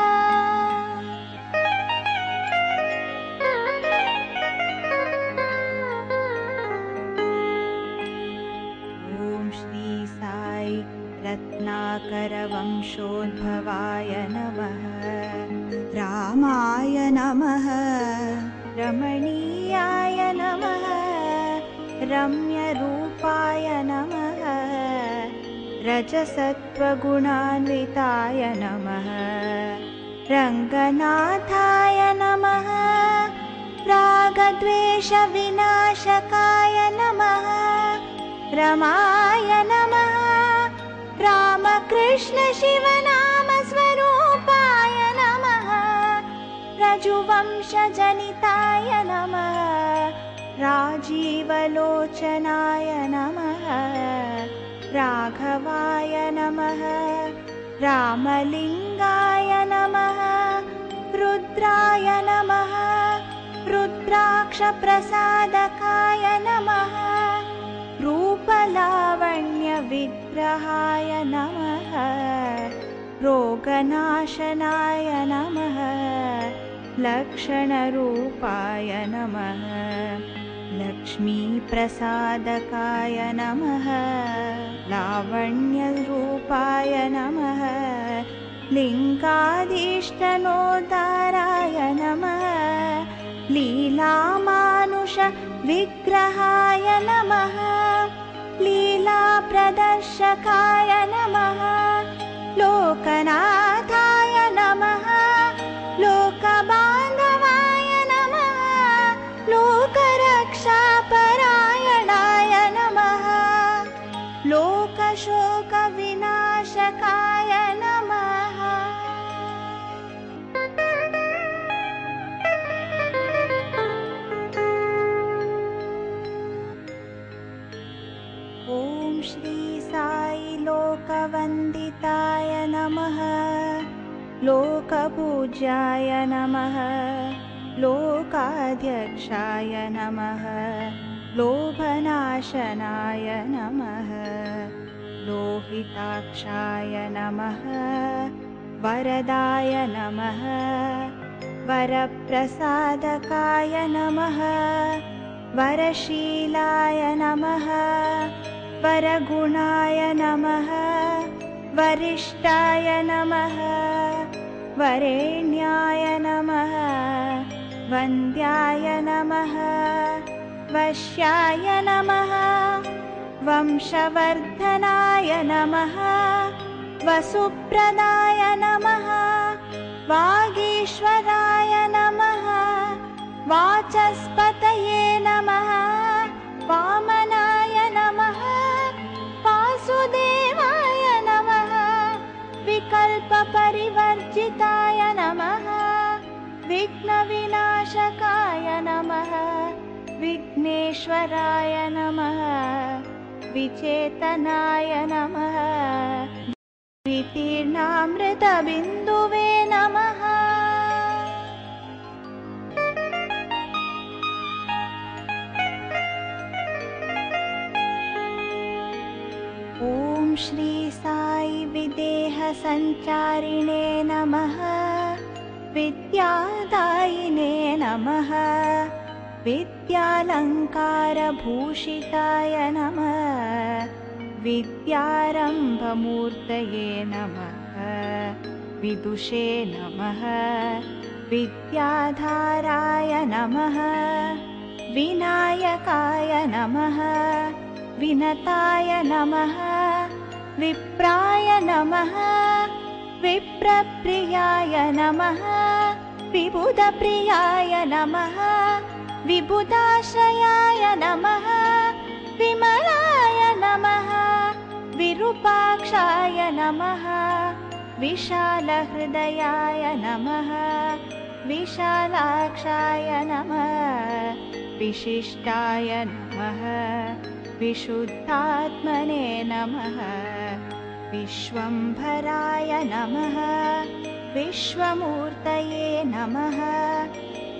ॐ श्री साई रत्नाकरवंशोद्भवाय नमः। रामाय नमः। रमणीयाय नमः। रम्यरूपाय नमः। रजसत्त्वगुणान्विताय नमः। रङ्गनाथाय नमः। रागद्वेषविनाशकाय नमः। रमाय नमः। रामकृष्णशिवनामस्वरूपाय नमः। रजुवंशजनिताय नमः। राजीवलोचनाय नमः। राघवाय नमः। रामलिङ्गाय नमः। रुद्राय नमः। रुद्राक्षप्रसादकाय नमः। रूपलावण्यविग्रहाय नमः। रोगनाशनाय नमः। लक्षणरूपाय नमः। लक्ष्मीप्रसादकाय नमः। लावण्यरूपाय नमः। लिङ्गाधीष्टनोद्धाराय नमः। लीलामानुषविग्रहाय नमः। लीलाप्रदर्शकाय नमः। लोकनाथाय नमः। लोक लोकपूज्याय नमः लोकाध्यक्षाय नमः लोभनाशनाय नमः लोहिताक्षाय नमः वरदाय नमः वरप्रसादकाय नमः वरशीलाय नमः वरगुणाय नमः वरिष्ठाय नमः वरेण्याय नमः वन्द्याय नमः वश्याय नमः वंशवर्धनाय नमः वसुप्रदाय नमः वागीश्वराय नमः वाचस्पतये नमः वामनाय नमः वासुदेवाय नमः विकल्पपरिवर्जिताय नमः विघ्नविनाशकाय नमः विघ्नेश्वराय नमः विचेतनाय नमः वितीर्णामृतबिन्दुवे नमः ॐ श्री साई विदेह संचारिणे नमः विद्यादायिने नमः विद्यालङ्कारभूषिताय नमः विद्यारम्भमूर्तये नमः विदुषे नमः विद्याधाराय नमः विनायकाय नमः विनताय नमः विप्राय नमः विप्रप्रियाय नमः विबुधप्रियाय नमः विबुधाश्रयाय नमः विमलाय नमः विरूपाक्षाय नमः विशालहृदयाय नमः विशालाक्षाय नमः विशिष्टाय नमः विशुद्धात्मने नमः विश्वम्भराय नमः विश्वमूर्तये नमः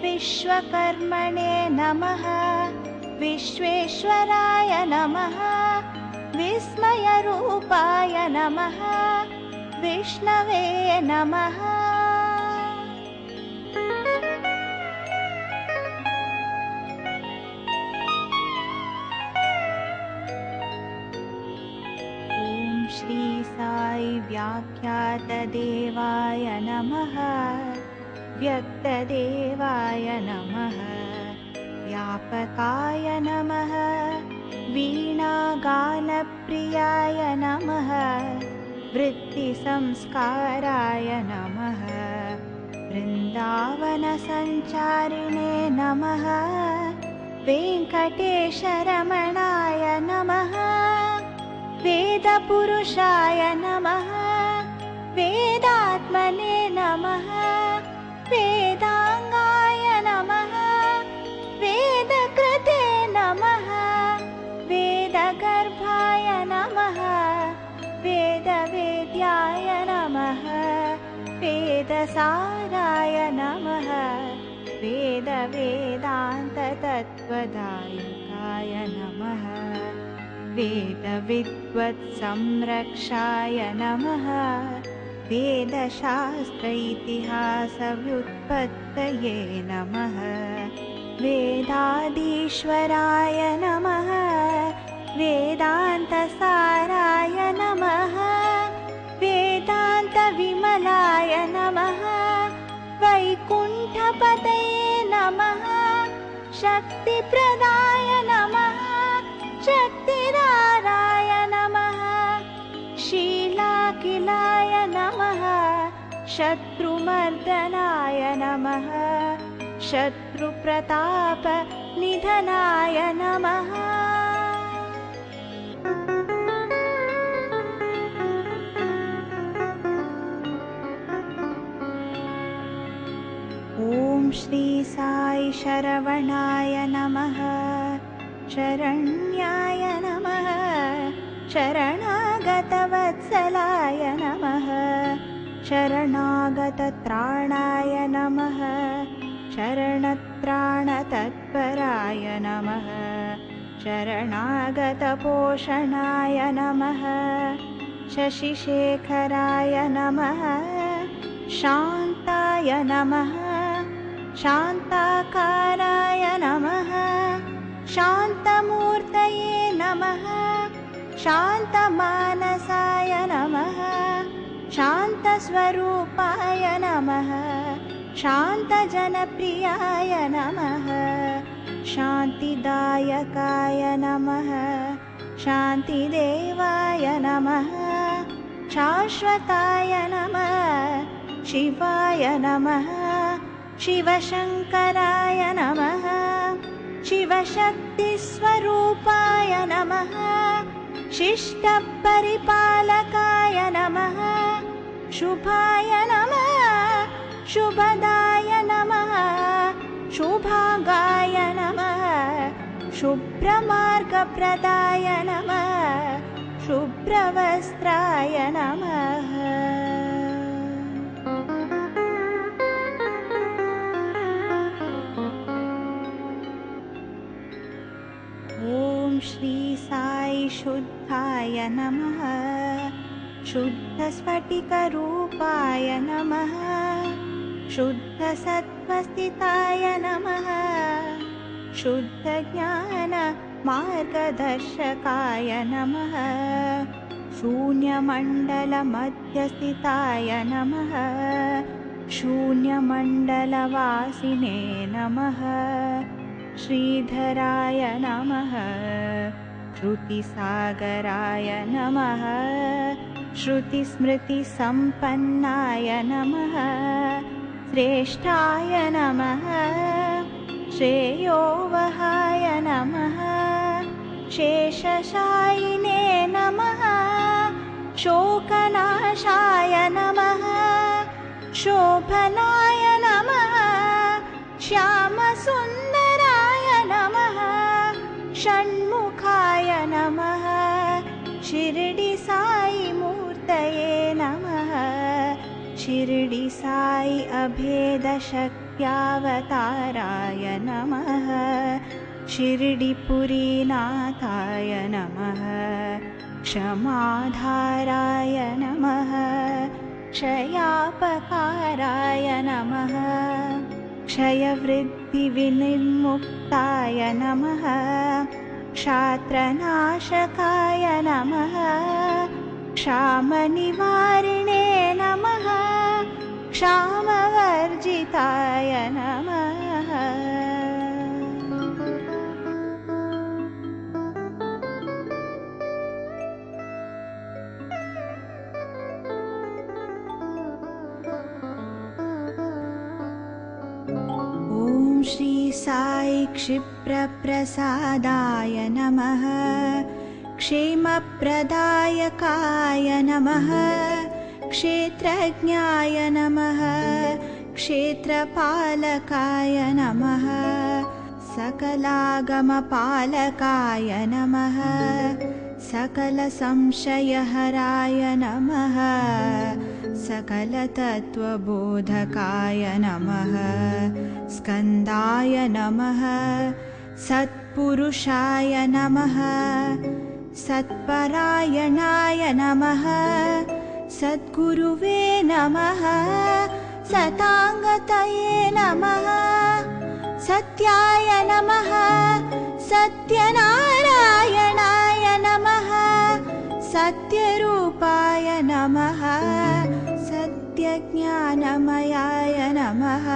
विश्वकर्मणे नमः विश्वेश्वराय नमः विस्मयरूपाय नमः विष्णवे नमः श्री साई व्याख्यातदेवाय नमः व्यक्तदेवाय नमः व्यापकाय नमः वीणागानप्रियाय नमः वृत्तिसंस्काराय नमः वृन्दावनसञ्चारिणे नमः वेङ्कटेशरमणाय नमः वेदपुरुषाय नमः वेदात्मने नमः वेदांगाय नमः वेदकृते नमः वेदगर्भाय नमः वेदवेद्याय नमः वेदसाराय नमः वेदवेदान्ततत्त्वदायकाय नमः वेदविद्वत्संरक्षाय नमः वेदशास्त्र इतिहासव्युत्पत्तये नमः वेदाधीश्वराय नमः वेदान्तसाराय नमः वेदान्तविमलाय नमः वैकुण्ठपतये नमः शक्तिप्रदाय नमः शक्तिदाराय नमः शीलाकिलाय नमः शत्रुमर्दनाय नमः शत्रुप्रतापनिधनाय नमः ॐ श्री साई शरवणाय नमः शरण्याय नमः शरणागतवत्सलाय नमः शरणागतत्राणाय नमः शरणत्राणतत्पराय नमः शरणागतपोषणाय नमः शशिशेखराय नमः शान्ताय नमः शान्ताकाराय नमः शान्तमूर्तये नमः शान्तमानसाय नमः शान्तस्वरूपाय नमः शान्तजनप्रियाय नमः शान्तिदायकाय नमः शान्तिदेवाय नमः शाश्वताय नमः शिवाय नमः शिवशङ्कराय नमः शिवशक्तिस्वरूपाय नमः शिष्टपरिपालकाय नमः शुभाय नमः शुभदाय नमः शुभागाय नमः शुभ्रमार्गप्रदाय नमः शुभ्रवस्त्राय नमः ॐ श्री साई शुद्धाय नमः शुद्धस्फटिकरूपाय नमः शुद्धसत्त्वस्थिताय नमः शुद्धज्ञानमार्गदर्शकाय नमः शून्यमण्डलमध्यस्थिताय नमः शून्यमण्डलवासिने नमः श्रीधराय नमः श्रुतिसागराय नमः श्रुतिस्मृतिसम्पन्नाय नमः श्रेष्ठाय नमः श्रेयोवहाय नमः शेषशायिने नमः शोकनाशाय नमः शोभनाय नमः श्यामसुन्दराय नमः षण्मुखाय नमः शिरडी साई मूर्तये नमः शिरडी साई अभेदशक्त्यावताराय नमः शिरडीपुरीनाथाय नमः क्षमाधाराय नमः क्षयापकाराय नमः क्षयवृत्तिविनिर्मुक्ताय नमः क्षात्रनाशकाय नमः क्षामनिवारिणे नमः क्षामवर्जिताय नमः ॐ श्री साई क्षिप्रप्रसादाय नमः क्षेमप्रदायकाय नमः क्षेत्रज्ञाय नमः क्षेत्रपालकाय नमः सकलागमपालकाय नमः सकलसंशयहराय नमः सकलतत्त्वबोधकाय नमः स्कन्दाय नमः सत्पुरुषाय नमः सत्परायणाय नमः सद्गुरुवे नमः सताङ्गतये नमः सत्याय नमः सत्यनारायणाय नमः सत्यरूपाय नमः सत्यज्ञानमयाय नमः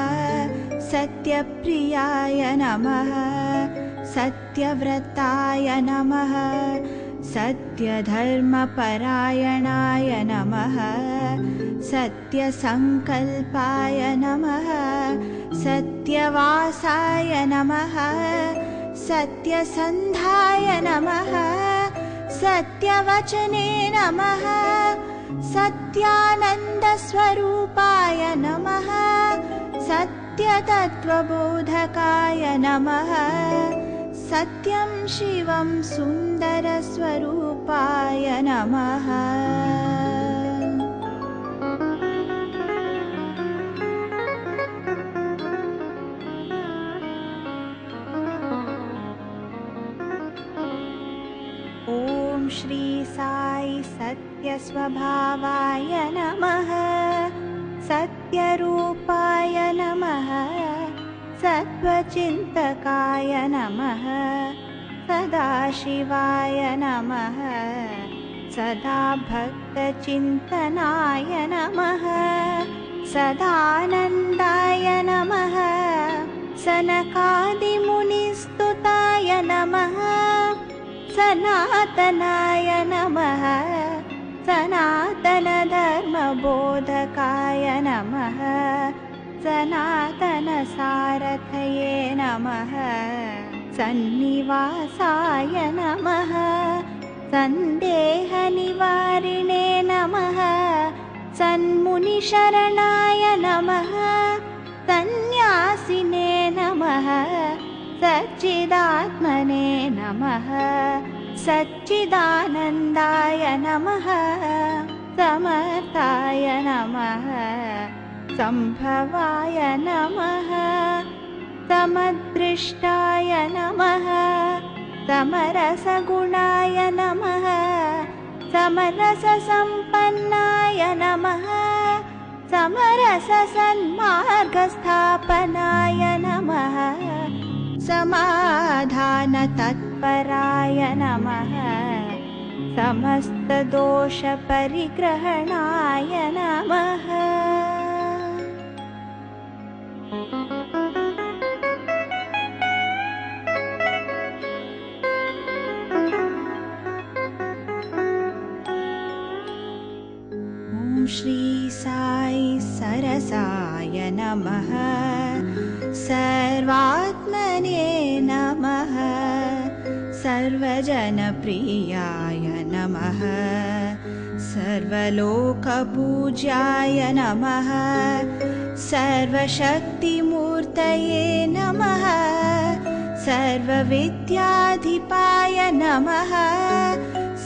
सत्यप्रियाय नमः सत्यव्रताय नमः सत्यधर्मपरायणाय नमः सत्यसङ्कल्पाय नमः सत्यवासाय नमः सत्यसन्धाय नमः सत्यवचने नमः सत्यानन्दस्वरूपाय नमः सत्यतत्त्वबोधकाय नमः सत्यं शिवं सुन्दरस्वरूपाय नमः श्री साई सत्यस्वभावाय नमः। सत्यरूपाय नमः। सत्त्वचिन्तकाय नमः। सदाशिवाय नमः। सदा भक्तचिन्तनाय नमः। सदानन्दाय नमः। सनकादिमुनिस्तुताय नमः। सनातनाय नमः। सनातनधर्मबोधकाय नमः। सनातनसारथये नमः। सन्निवासाय नमः। सन्देहनिवारिणे नमः। सन्मुनिशरणाय नमः। सन्न्यासिने नमः। सच्चिदात्मने नमः। सच्चिदानन्दाय नमः। समर्थाय नमः। संभवाय नमः। समदृष्टाय नमः। समरसगुणाय नमः। समरससम्पन्नाय नमः। समरससन्मार्गस्थापनाय नमः। समाधानतत्पराय नमः। समस्तदोषपरिग्रहणाय नमः। श्री साई सरसाय नमः। सर्वात्मने नमः। सर्वजनप्रियाय नमः। सर्वलोकपूज्याय नमः। सर्वशक्तिमूर्तये नमः। सर्वविद्याधिपाय नमः।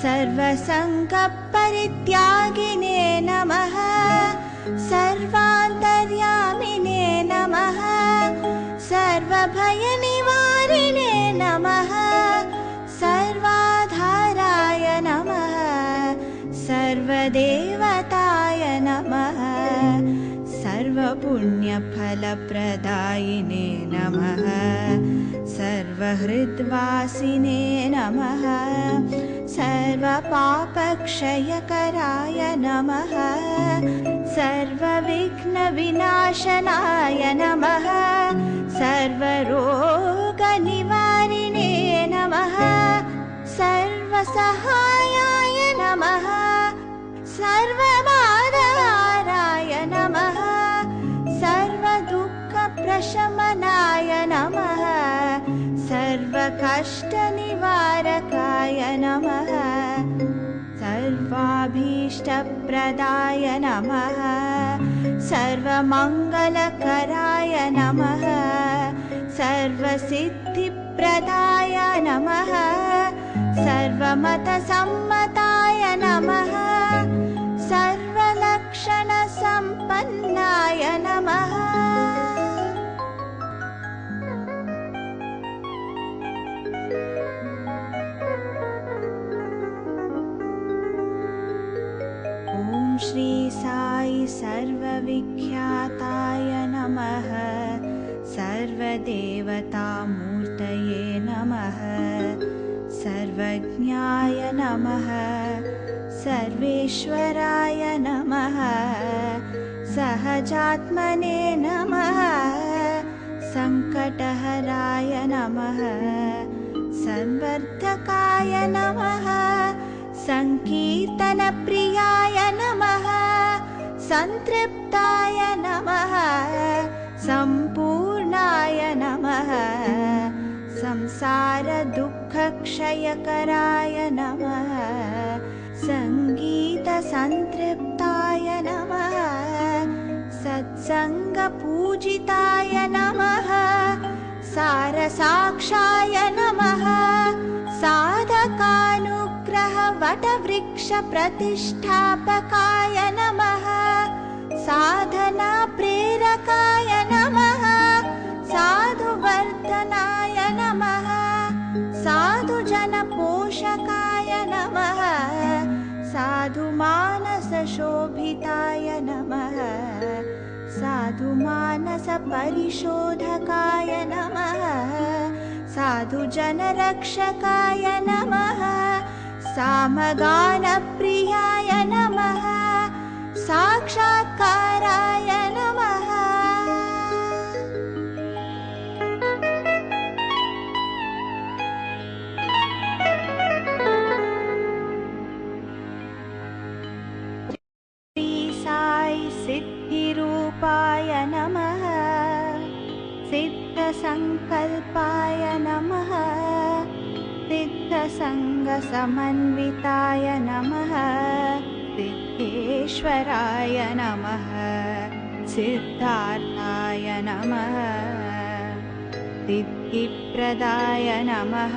सर्वसङ्गपरित्यागिने नमः। सर्वान्तर्यामिने नमः। सर्वभयनिवारिणे नमः। सर्वाधाराय नमः। सर्वदेवताय नमः। सर्वपुण्यफलप्रदायिने नमः। सर्वहृद्वासिने नमः। सर्वपापक्षयकराय नमः। सर्वविघ्नविनाशनाय नमः। सर्वरोगनिवारिणे नमः। सर्वसहायाय नमः। सर्वबाधाहाराय नमः। सर्वदुःखप्रशमनाय नमः। सर्वकष्टनिवारकाय नमः। सर्वाभीष्टप्रदाय नमः। सर्वमङ्गलकराय नमः। सर्वसिद्धिप्रदाय नमः। सर्वमतसम्मताय नमः। सर्वलक्षणसम्पन्नाय नमः। श्री साई सर्वविख्याताय नमः। सर्वदेवतामूर्तये नमः। सर्वज्ञाय नमः। सर्वेश्वराय नमः। सहजात्मने नमः। सङ्कटहराय नमः। संवर्धकाय नमः। संकीर्तनप्रियाय नमः। संतृप्ताय नमः। संपूर्णाय नमः। संसारदुःखक्षयकराय नमः। संगीतसंतृप्ताय नमः। सत्सङ्गपूजिताय नमः। सारसाक्षाय नमः। साधकानुग्रहवटवृक्षप्रतिष्ठापकाय नमः। साधनाप्रेरकाय नमः। साधुवर्धनाय नमः। साधुजनपोषकाय नमः। शोभिताय नमः साधुमानसपरिशोधकाय नमः साधुजनरक्षकाय नमः सामगानप्रियाय नमः साक्षात्काराय नमः श्री साई सिद्धिरूपाय नमः सिद्धसंकल्पाय नमः सिद्धसंगसमन्विताय नमः सिद्धेश्वराय नमः सिद्धार्थाय नमः सिद्धिप्रदाय नमः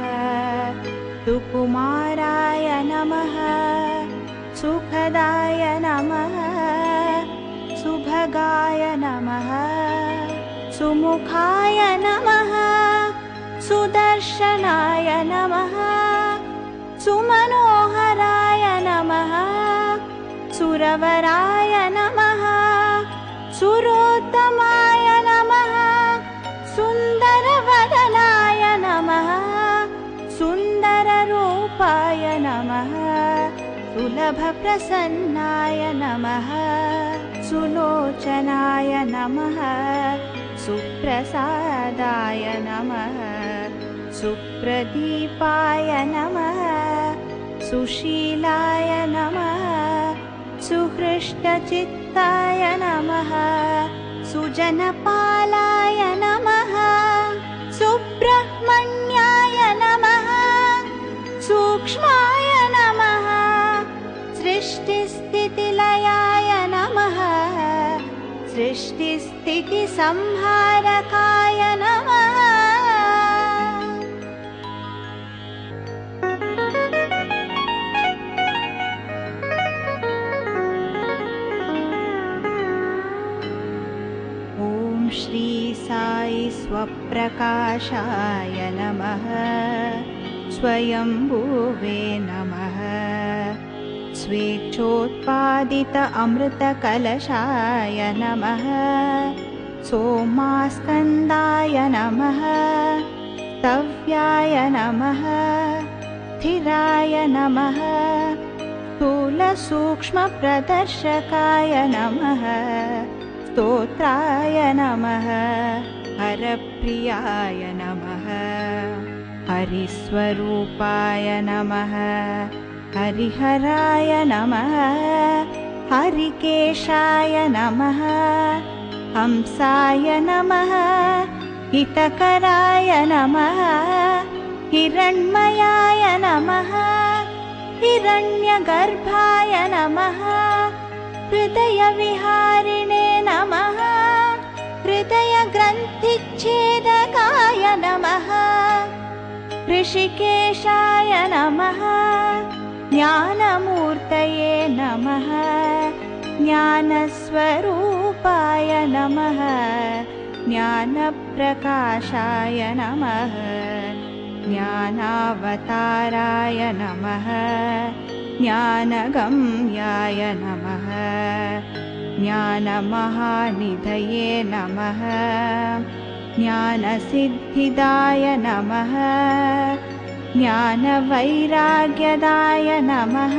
सुकुमाराय नमः सुखदाय नमः सुभगाय नमः सुमुखाय नमः सुदर्शनाय नमः सुमनोहराय नमः सुरवराय नमः सुरोत्तमाय नमः सुन्दरवदनाय नमः सुन्दररूपाय नमः सुलभप्रसन्नाय नमः सुलोचनाय नमः सुप्रसादाय नमः सुप्रदीपाय नमः सुशीलाय नमः सुहृष्टचित्ताय नमः सुजनपालाय नमः सुब्रह्मण्याय नमः सूक्ष्माय नमः सृष्टिस्थितिलयाय नमः सृष्टिस्थितिसंहारकाय नमः ॐ श्री साई स्वप्रकाशाय नमः स्वयंभुवे नमः स्वेच्छोत्पादित अमृतकलशाय नमः सोमास्कन्दाय नमः स्तव्याय नमः स्थिराय नमः स्थूलसूक्ष्मप्रदर्शकाय नमः स्तोत्राय नमः हरप्रियाय नमः हरिस्वरूपाय नमः हरिहराय नमः हरिकेशाय नमः हंसाय नमः हितकराय नमः हिरण्मयाय नमः हिरण्यगर्भाय नमः हृदयविहारिणे नमः हृदयग्रन्थिच्छेदकाय नमः ऋषिकेशाय नमः ज्ञानमूर्तये नमः ज्ञानस्वरूपाय नमः ज्ञानप्रकाशाय नमः ज्ञानावताराय नमः ज्ञानगम्याय नमः ज्ञानमहानिधये नमः ज्ञानसिद्धिदाय नमः ज्ञानवैराग्यदाय नमः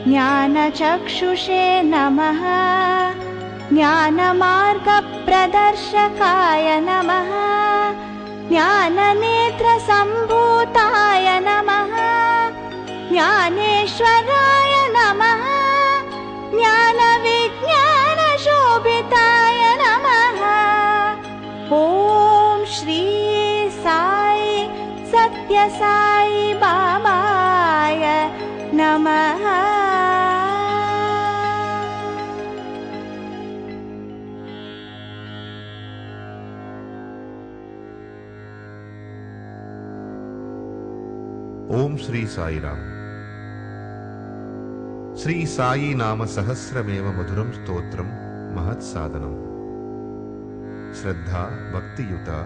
ज्ञानचक्षुषे नमः ज्ञानमार्गप्रदर्शकाय नमः ज्ञाननेत्रसम्भूताय नमः ज्ञानेश्वराय नमः ज्ञानविज्ञानशोभिताय नमः ॐ श्री साई सत्यसाई बाबाय नमः ओम श्री साई राम। श्री साई नाम सहस्रमेव मधुरं स्तोत्रं महत्साधनं। श्रद्धा भक्तियुता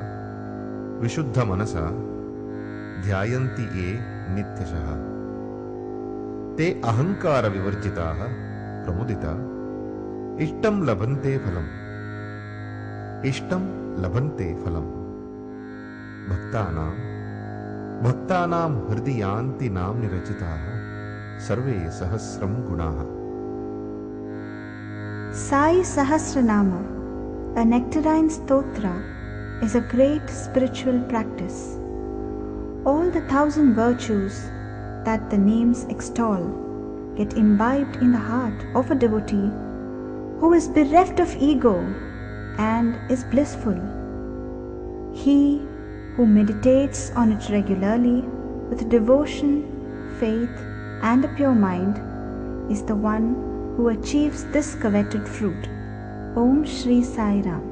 विशुद्ध मनसा ध्यायन्ति ये नित्यशः ते अहंकार विवर्जिताः प्रमुदिता इष्टं लभन्ते फलम् इष्टं लभन्ते फलम् भक्तानां हृदि यान्ति नाम्नि रचिताः सर्वे सहस्रं गुणाः. Sai Sahasranama, a nectarine stotra, is a great spiritual practice. All the 1,000 virtues that the names extol get imbibed in the heart of a devotee who is bereft of ego and is blissful. He who meditates on it regularly with devotion, faith, and a pure mind is the one who achieves this coveted fruit. Om Shri Sai Ram.